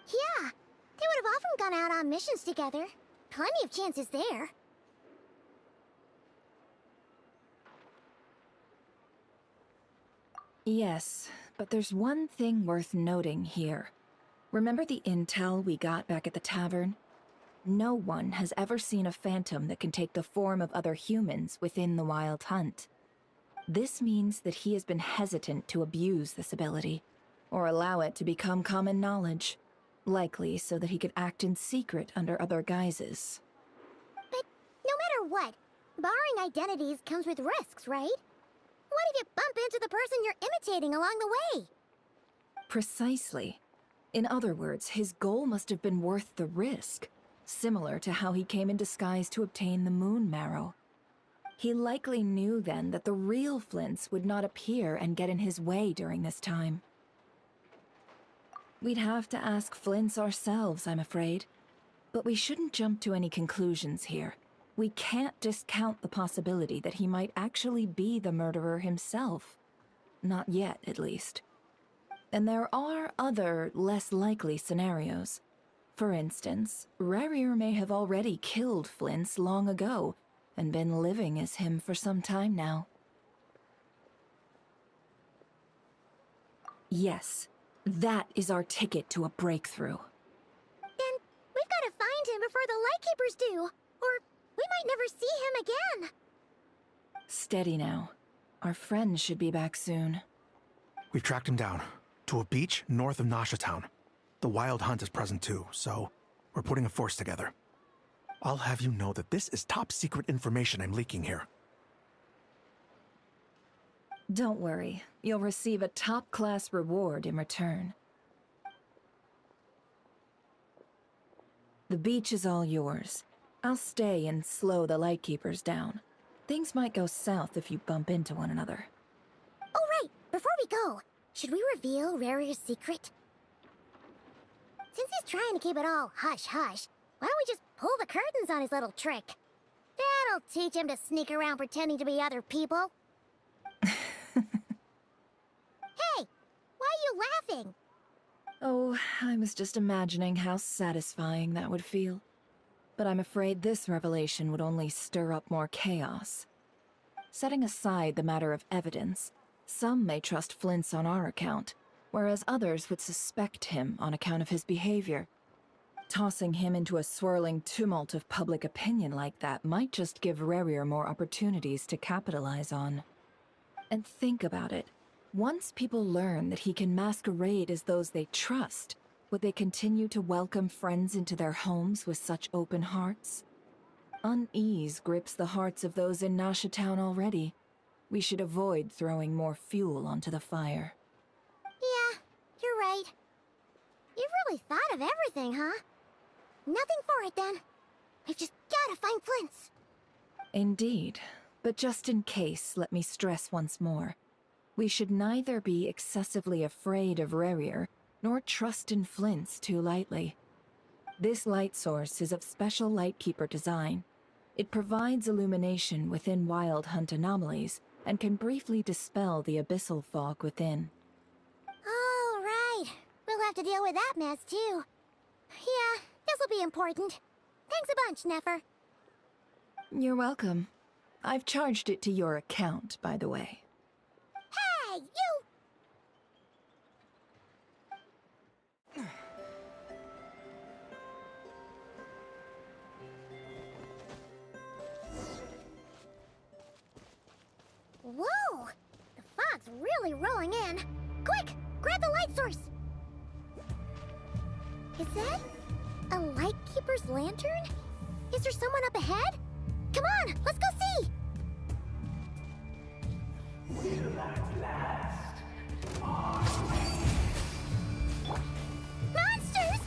Yeah! They would have often gone out on missions together. Plenty of chances there. Yes, But there's one thing worth noting here. Remember the intel we got back at the tavern? No one has ever seen a phantom that can take the form of other humans within the Wild Hunt. This means that he has been hesitant to abuse this ability, or allow it to become common knowledge, likely so that he could act in secret under other guises. But no matter what, borrowing identities comes with risks, right? What if you bump into the person you're imitating along the way? Precisely. In other words, his goal must have been worth the risk, similar to how he came in disguise to obtain the moon marrow. He likely knew then that the real Flints would not appear and get in his way during this time. We'd have to ask Flints ourselves, I'm afraid. But we shouldn't jump to any conclusions here. We can't discount the possibility that he might actually be the murderer himself. Not yet, at least. And there are other, less likely scenarios. For instance, Rarier may have already killed Flints long ago, and been living as him for some time now. Yes, that is our ticket to a breakthrough. Then we've got to find him before the Lightkeepers do, or we might never see him again. Steady now. Our friend should be back soon. We've tracked him down to a beach north of Nasha Town. The Wild Hunt is present too, so we're putting a force together. I'll have you know that this is top secret information I'm leaking here. Don't worry, you'll receive a top-class reward in return. The beach is all yours. I'll stay and slow the Lightkeepers down. Things might go south if you bump into one another. Oh right, before we go, should we reveal Rarier's secret? Since he's trying to keep it all hush-hush, why don't we just pull the curtains on his little trick? That'll teach him to sneak around pretending to be other people. Hey, why are you laughing? Oh, I was just imagining how satisfying that would feel. But I'm afraid this revelation would only stir up more chaos. Setting aside the matter of evidence, some may trust Flint's on our account, whereas others would suspect him on account of his behavior. Tossing him into a swirling tumult of public opinion like that might just give Rarier more opportunities to capitalize on. And think about it. Once people learn that he can masquerade as those they trust, would they continue to welcome friends into their homes with such open hearts? Unease grips the hearts of those in Nasha Town already. We should avoid throwing more fuel onto the fire. Yeah, you're right. You've really thought of everything, huh? Nothing for it, then. We've just gotta find Flint's. Indeed. But just in case, let me stress once more. We should neither be excessively afraid of Rarier, nor trust in Flint's too lightly. This light source is of special Lightkeeper design. It provides illumination within Wild Hunt anomalies, and can briefly dispel the abyssal fog within. Oh, right. We'll have to deal with that mess, too. Yeah, this'll be important. Thanks a bunch, Nefer. You're welcome. I've charged it to your account, by the way. Hey, you! Whoa! The fog's really rolling in. Quick! Grab the light source! Is that a Lightkeeper's lantern? Is there someone up ahead? Come on, let's go see! Will at last. Monsters!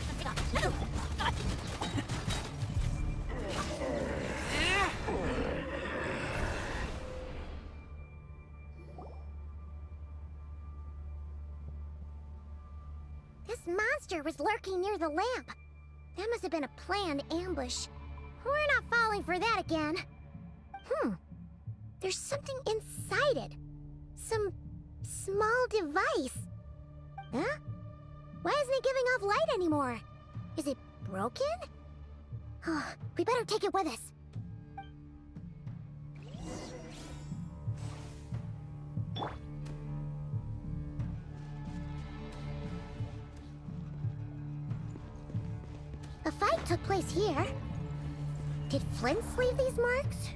This monster was lurking near the lamp. That must have been a planned ambush. We're not falling for that again. There's something inside it. Some small device. Huh? Why isn't it giving off light anymore? Is it broken? Oh, we better take it with us. A fight took place here. Did Flint leave these marks?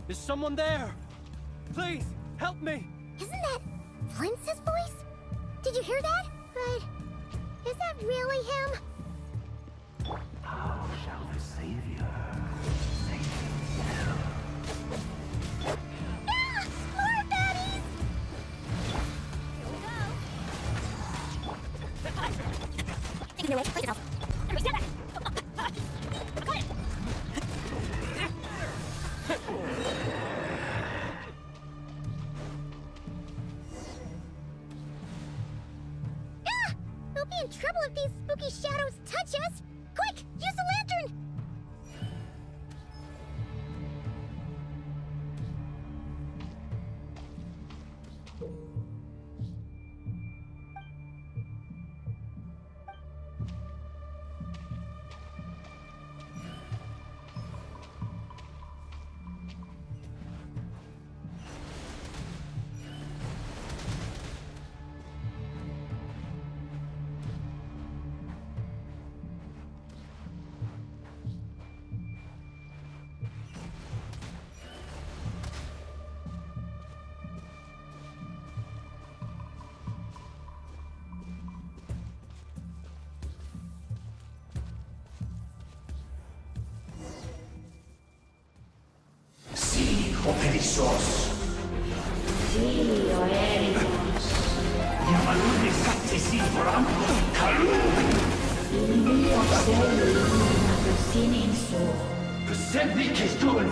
Is someone there? Please, help me! Isn't that Flint's voice? Did you hear that? But is that really him? How shall the Savior save himself? Ah! More baddies! Here we go. Take it away. Place yourself. Everybody stand back. Got it. Ah! We'll be in trouble if these spooky shadows touch us. Quick, use the lantern. Operissos. Sí, oericos. Llamalune cactesi forampos calum. Inni observu siniso. Persevi kestul.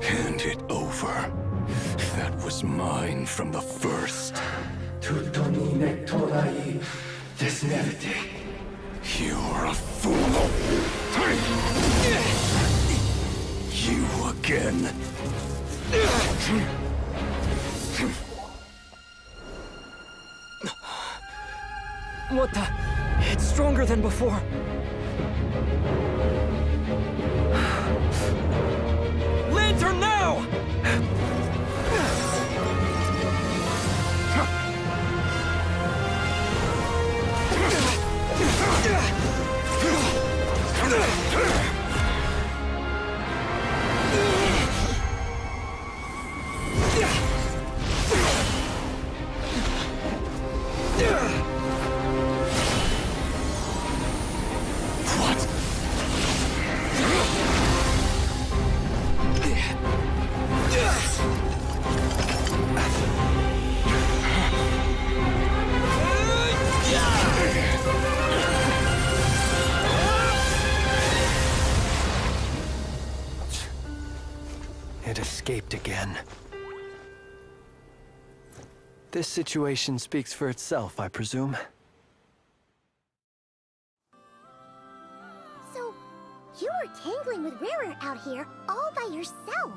Hand it over. That was mine from the first. Tutoni nectorai desnevite. You're a fool. You again. What the? It's stronger than before. Lantern now! It escaped again. This situation speaks for itself, I presume. So, you were tangling with Rara out here all by yourself.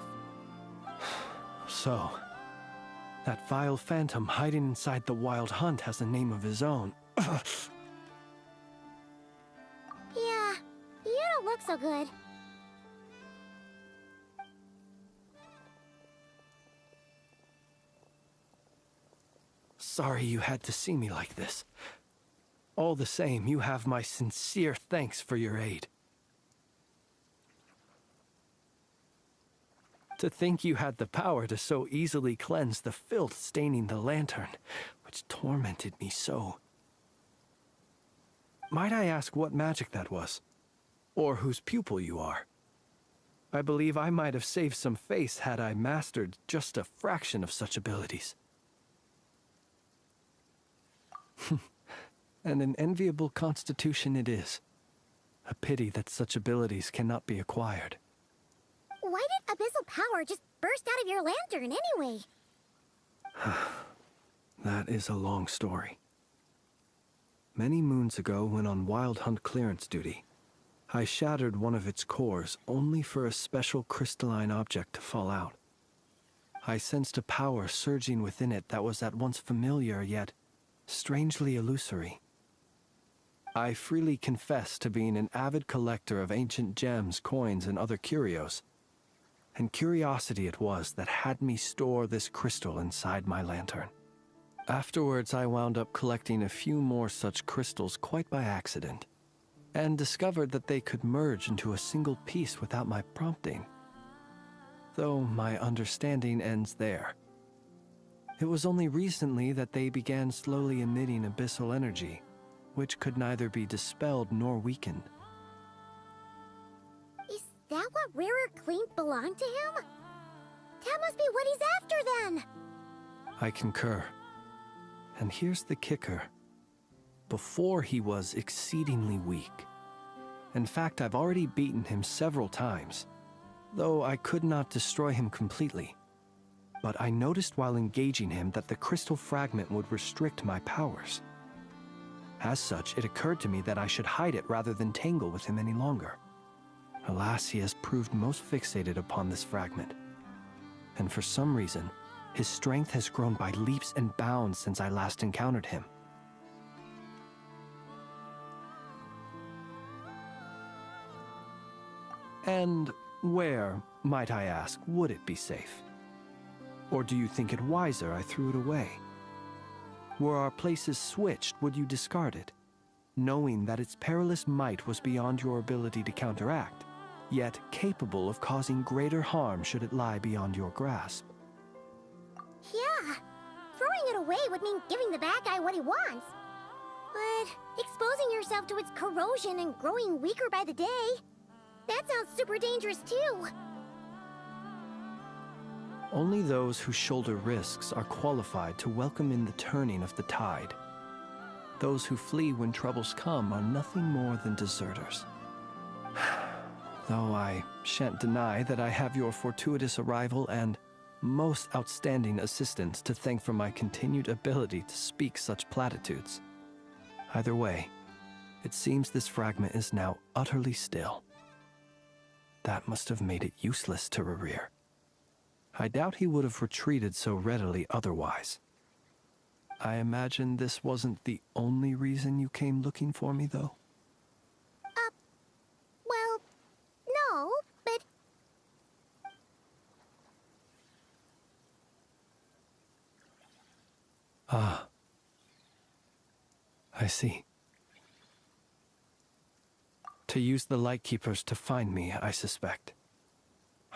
So, that vile phantom hiding inside the Wild Hunt has a name of his own. Yeah, you don't look so good. Sorry you had to see me like this. All the same, you have my sincere thanks for your aid. To think you had the power to so easily cleanse the filth staining the lantern, which tormented me so. Might I ask what magic that was? Or whose pupil you are? I believe I might have saved some face had I mastered just a fraction of such abilities. And an enviable constitution it is. A pity that such abilities cannot be acquired. Why did abyssal power just burst out of your lantern anyway? That is a long story. Many moons ago, when on Wild Hunt clearance duty, I shattered one of its cores only for a special crystalline object to fall out. I sensed a power surging within it that was at once familiar yet strangely illusory. I freely confess to being an avid collector of ancient gems, coins, and other curios. And curiosity it was that had me store this crystal inside my lantern. Afterwards, I wound up collecting a few more such crystals quite by accident, and discovered that they could merge into a single piece without my prompting. Though my understanding ends there. It was only recently that they began slowly emitting abyssal energy, which could neither be dispelled nor weakened. Is that what Rarer Clean belonged to him? That must be what he's after then! I concur. And here's the kicker. Before he was exceedingly weak. In fact, I've already beaten him several times, though I could not destroy him completely. But I noticed while engaging him that the crystal fragment would restrict my powers. As such, it occurred to me that I should hide it rather than tangle with him any longer. Alas, he has proved most fixated upon this fragment. And for some reason, his strength has grown by leaps and bounds since I last encountered him. And where, might I ask, would it be safe? Or do you think it wiser I threw it away? Were our places switched, would you discard it, knowing that its perilous might was beyond your ability to counteract, yet capable of causing greater harm should it lie beyond your grasp? Yeah, throwing it away would mean giving the bad guy what he wants. But exposing yourself to its corrosion and growing weaker by the day, that sounds super dangerous too. Only those who shoulder risks are qualified to welcome in the turning of the tide. Those who flee when troubles come are nothing more than deserters. Though I shan't deny that I have your fortuitous arrival and most outstanding assistance to thank for my continued ability to speak such platitudes. Either way, it seems this fragment is now utterly still. That must have made it useless to Rarir. I doubt he would have retreated so readily otherwise. I imagine this wasn't the only reason you came looking for me, though? Well, no, but... Ah. I see. To use the Lightkeepers to find me, I suspect.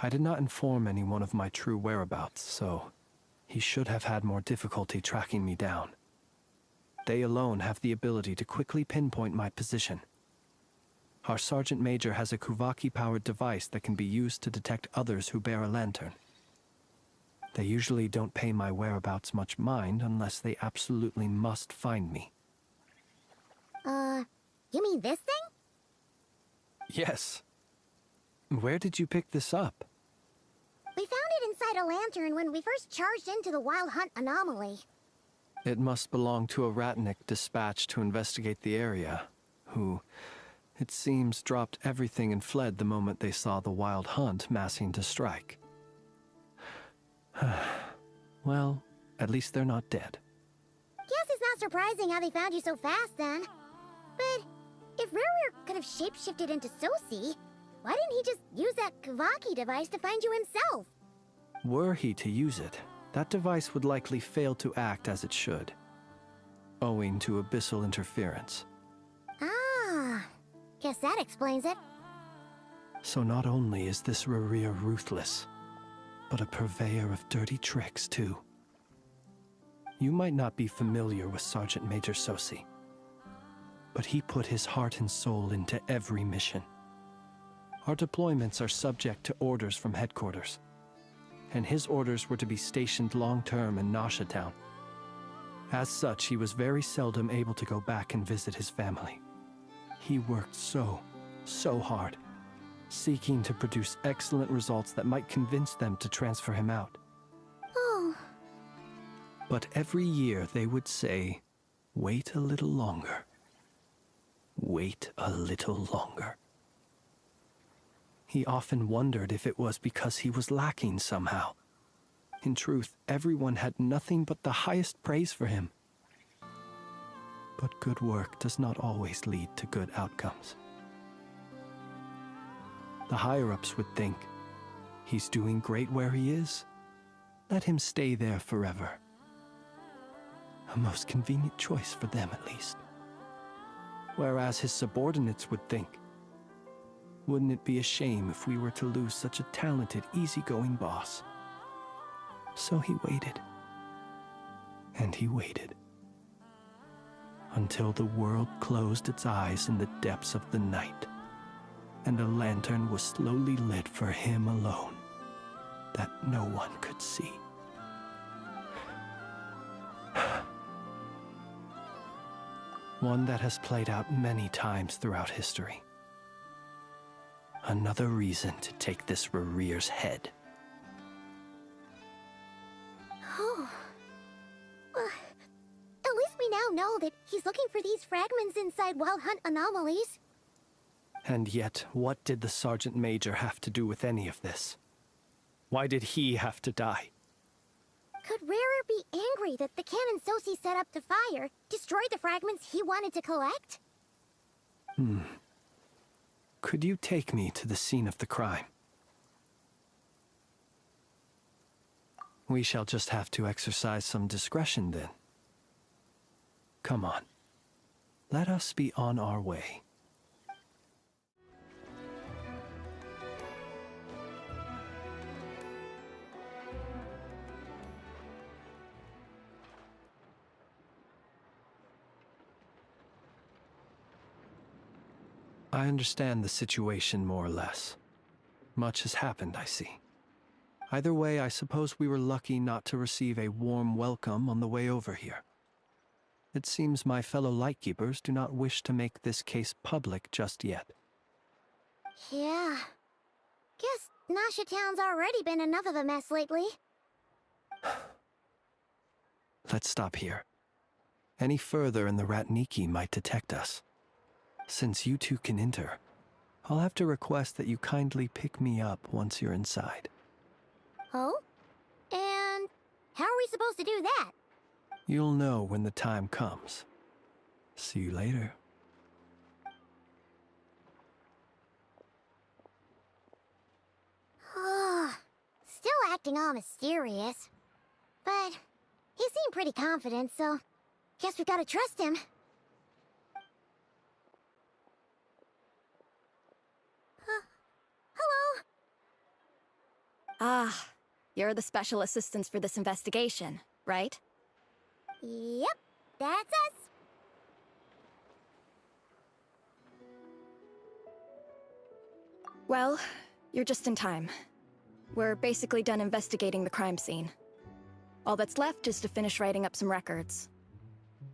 I did not inform anyone of my true whereabouts, so he should have had more difficulty tracking me down. They alone have the ability to quickly pinpoint my position. Our Sergeant Major has a Kuvaki-powered device that can be used to detect others who bear a lantern. They usually don't pay my whereabouts much mind unless they absolutely must find me. You mean this thing? Yes. Where did you pick this up? We found it inside a lantern when we first charged into the Wild Hunt anomaly. It must belong to a Ratnik dispatched to investigate the area, who, it seems, dropped everything and fled the moment they saw the Wild Hunt massing to strike. Well, at least they're not dead. Guess it's not surprising how they found you so fast then. But if Rarir could have shapeshifted into Sosi, why didn't he just use that Kavaki device to find you himself? Were he to use it, that device would likely fail to act as it should, owing to abyssal interference. Ah, guess that explains it. So not only is this Rarir ruthless, but a purveyor of dirty tricks too. You might not be familiar with Sergeant Major Sosi, but he put his heart and soul into every mission. Our deployments are subject to orders from headquarters, and his orders were to be stationed long-term in Nasha Town. As such, he was very seldom able to go back and visit his family. He worked so hard, seeking to produce excellent results that might convince them to transfer him out. Oh. But every year they would say, "Wait a little longer. Wait a little longer." He often wondered if it was because he was lacking somehow. In truth, everyone had nothing but the highest praise for him. But good work does not always lead to good outcomes. The higher-ups would think, he's doing great where he is. Let him stay there forever. A most convenient choice for them, at least. Whereas his subordinates would think, wouldn't it be a shame if we were to lose such a talented, easygoing boss? So he waited. And he waited. Until the world closed its eyes in the depths of the night, and a lantern was slowly lit for him alone, that no one could see. One that has played out many times throughout history. Another reason to take this Rerear's head. Oh. At least we now know that he's looking for these fragments inside Wild Hunt anomalies. And yet, what did the Sergeant Major have to do with any of this? Why did he have to die? Could Rarer be angry that the cannon Sosi set up to fire destroyed the fragments he wanted to collect? Could you take me to the scene of the crime? We shall just have to exercise some discretion then. Come on. Let us be on our way. I understand the situation more or less. Much has happened, I see. Either way, I suppose we were lucky not to receive a warm welcome on the way over here. It seems my fellow Lightkeepers do not wish to make this case public just yet. Yeah. Guess Nasha Town's already been enough of a mess lately. Let's stop here. Any further and the Ratniki might detect us. Since you two can enter, I'll have to request that you kindly pick me up once you're inside. Oh? And how are we supposed to do that? You'll know when the time comes. See you later. Still acting all mysterious. But he seemed pretty confident, so guess we gotta trust him. Hello? Ah, you're the special assistants for this investigation, right? Yep, that's us. Well, you're just in time. We're basically done investigating the crime scene. All that's left is to finish writing up some records.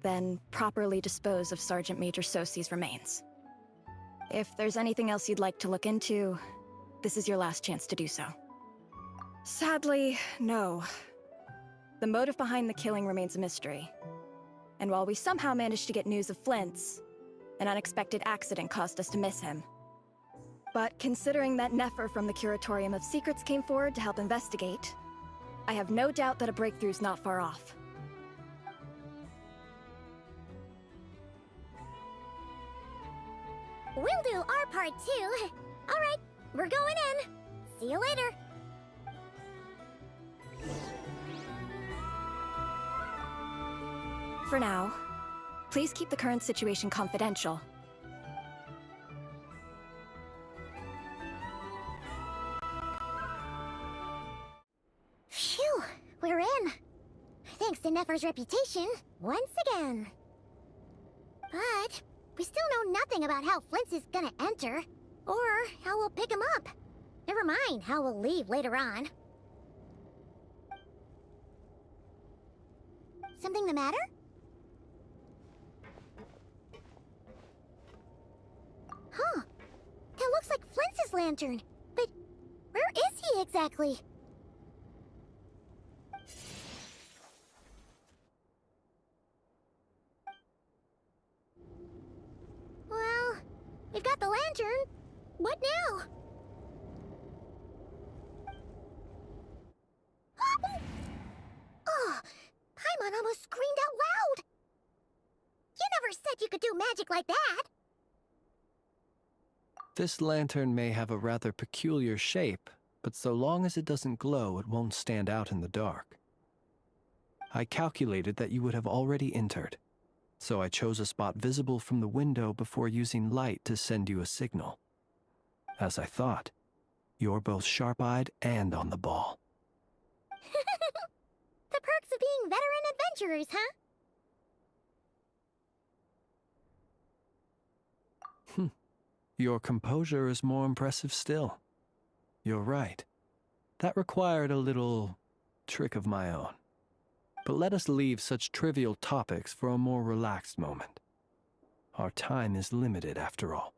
Then properly dispose of Sergeant Major Sosi's remains. If there's anything else you'd like to look into, this is your last chance to do so. Sadly, no. The motive behind the killing remains a mystery. And while we somehow managed to get news of Flint's, an unexpected accident caused us to miss him. But considering that Nefer from the Curatorium of Secrets came forward to help investigate, I have no doubt that a breakthrough's not far off. We'll do our part too. All right, we're going in. See you later. For now, please keep the current situation confidential. Phew, we're in. Thanks to Nefer's reputation, once again. But we still know nothing about how Flint's is gonna enter, or how we'll pick him up. Never mind how we'll leave later on. Something the matter? Huh. That looks like Flint's lantern. But where is he exactly? Well, we've got the lantern. What now? Oh, Paimon almost screamed out loud. You never said you could do magic like that. This lantern may have a rather peculiar shape, but so long as it doesn't glow, it won't stand out in the dark. I calculated that you would have already entered, so I chose a spot visible from the window before using light to send you a signal. As I thought, you're both sharp-eyed and on the ball. The perks of being veteran adventurers, huh? Your composure is more impressive still. You're right. That required a little trick of my own. But let us leave such trivial topics for a more relaxed moment. Our time is limited, after all.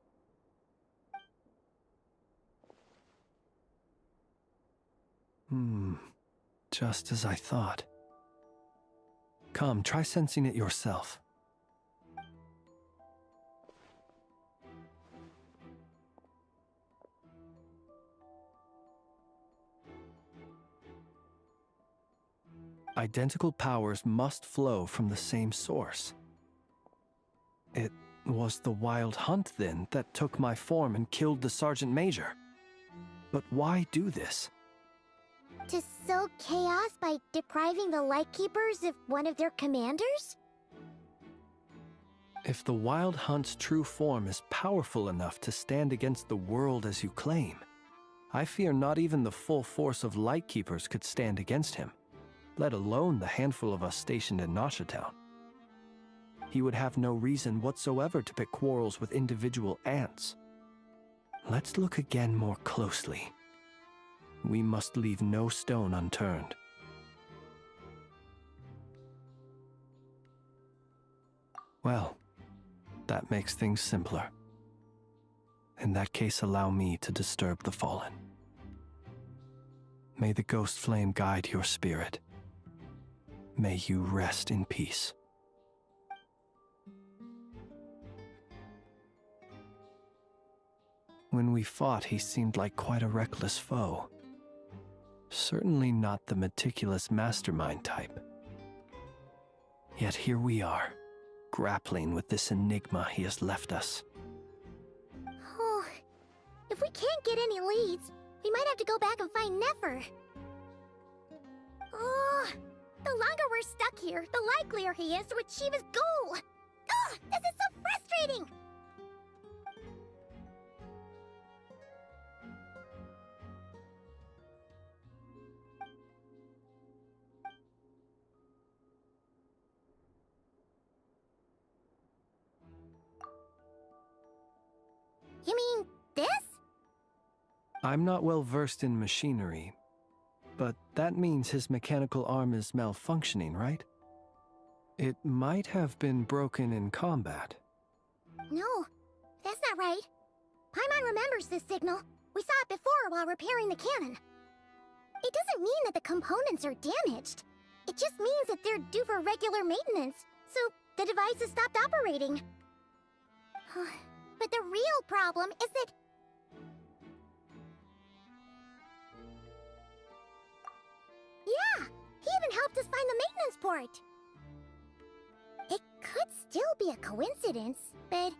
Just as I thought. Come, try sensing it yourself. Identical powers must flow from the same source. It was the Wild Hunt, then, that took my form and killed the Sergeant Major. But why do this? To sow chaos by depriving the Lightkeepers of one of their commanders? If the Wild Hunt's true form is powerful enough to stand against the world as you claim, I fear not even the full force of Lightkeepers could stand against him, let alone the handful of us stationed in Nashatown. He would have no reason whatsoever to pick quarrels with individual ants. Let's look again more closely. We must leave no stone unturned. Well, that makes things simpler. In that case, allow me to disturb the fallen. May the ghost flame guide your spirit. May you rest in peace. When we fought, he seemed like quite a reckless foe. Certainly not the meticulous mastermind type. Yet here we are, grappling with this enigma he has left us. Oh, if we can't get any leads, we might have to go back and find Nefer. Oh, the longer we're stuck here, the likelier he is to achieve his goal. Oh, this is so frustrating! You mean this? I'm not well versed in machinery, but that means his mechanical arm is malfunctioning, right? It might have been broken in combat. No, that's not right. Paimon remembers this signal. We saw it before while repairing the cannon. It doesn't mean that the components are damaged. It just means that they're due for regular maintenance, so the device has stopped operating. But the real problem is that... Yeah, he even helped us find the maintenance port. It could still be a coincidence, but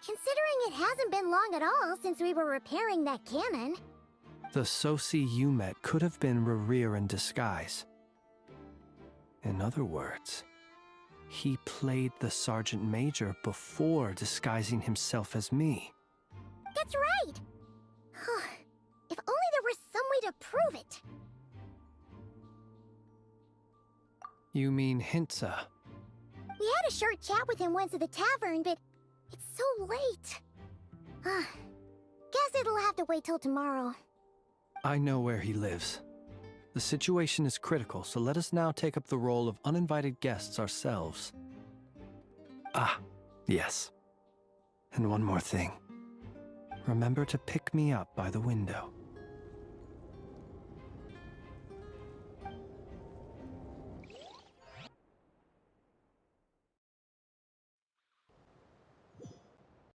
considering it hasn't been long at all since we were repairing that cannon... The Sosi you met could have been Rerir in disguise. In other words, he played the Sergeant Major before disguising himself as me. That's right! If only there was some way to prove it. You mean Hintsa? We had a short chat with him once at the tavern, but it's so late. Guess it'll have to wait till tomorrow. I know where he lives. The situation is critical, so let us now take up the role of uninvited guests ourselves. Ah, yes. And one more thing. Remember to pick me up by the window.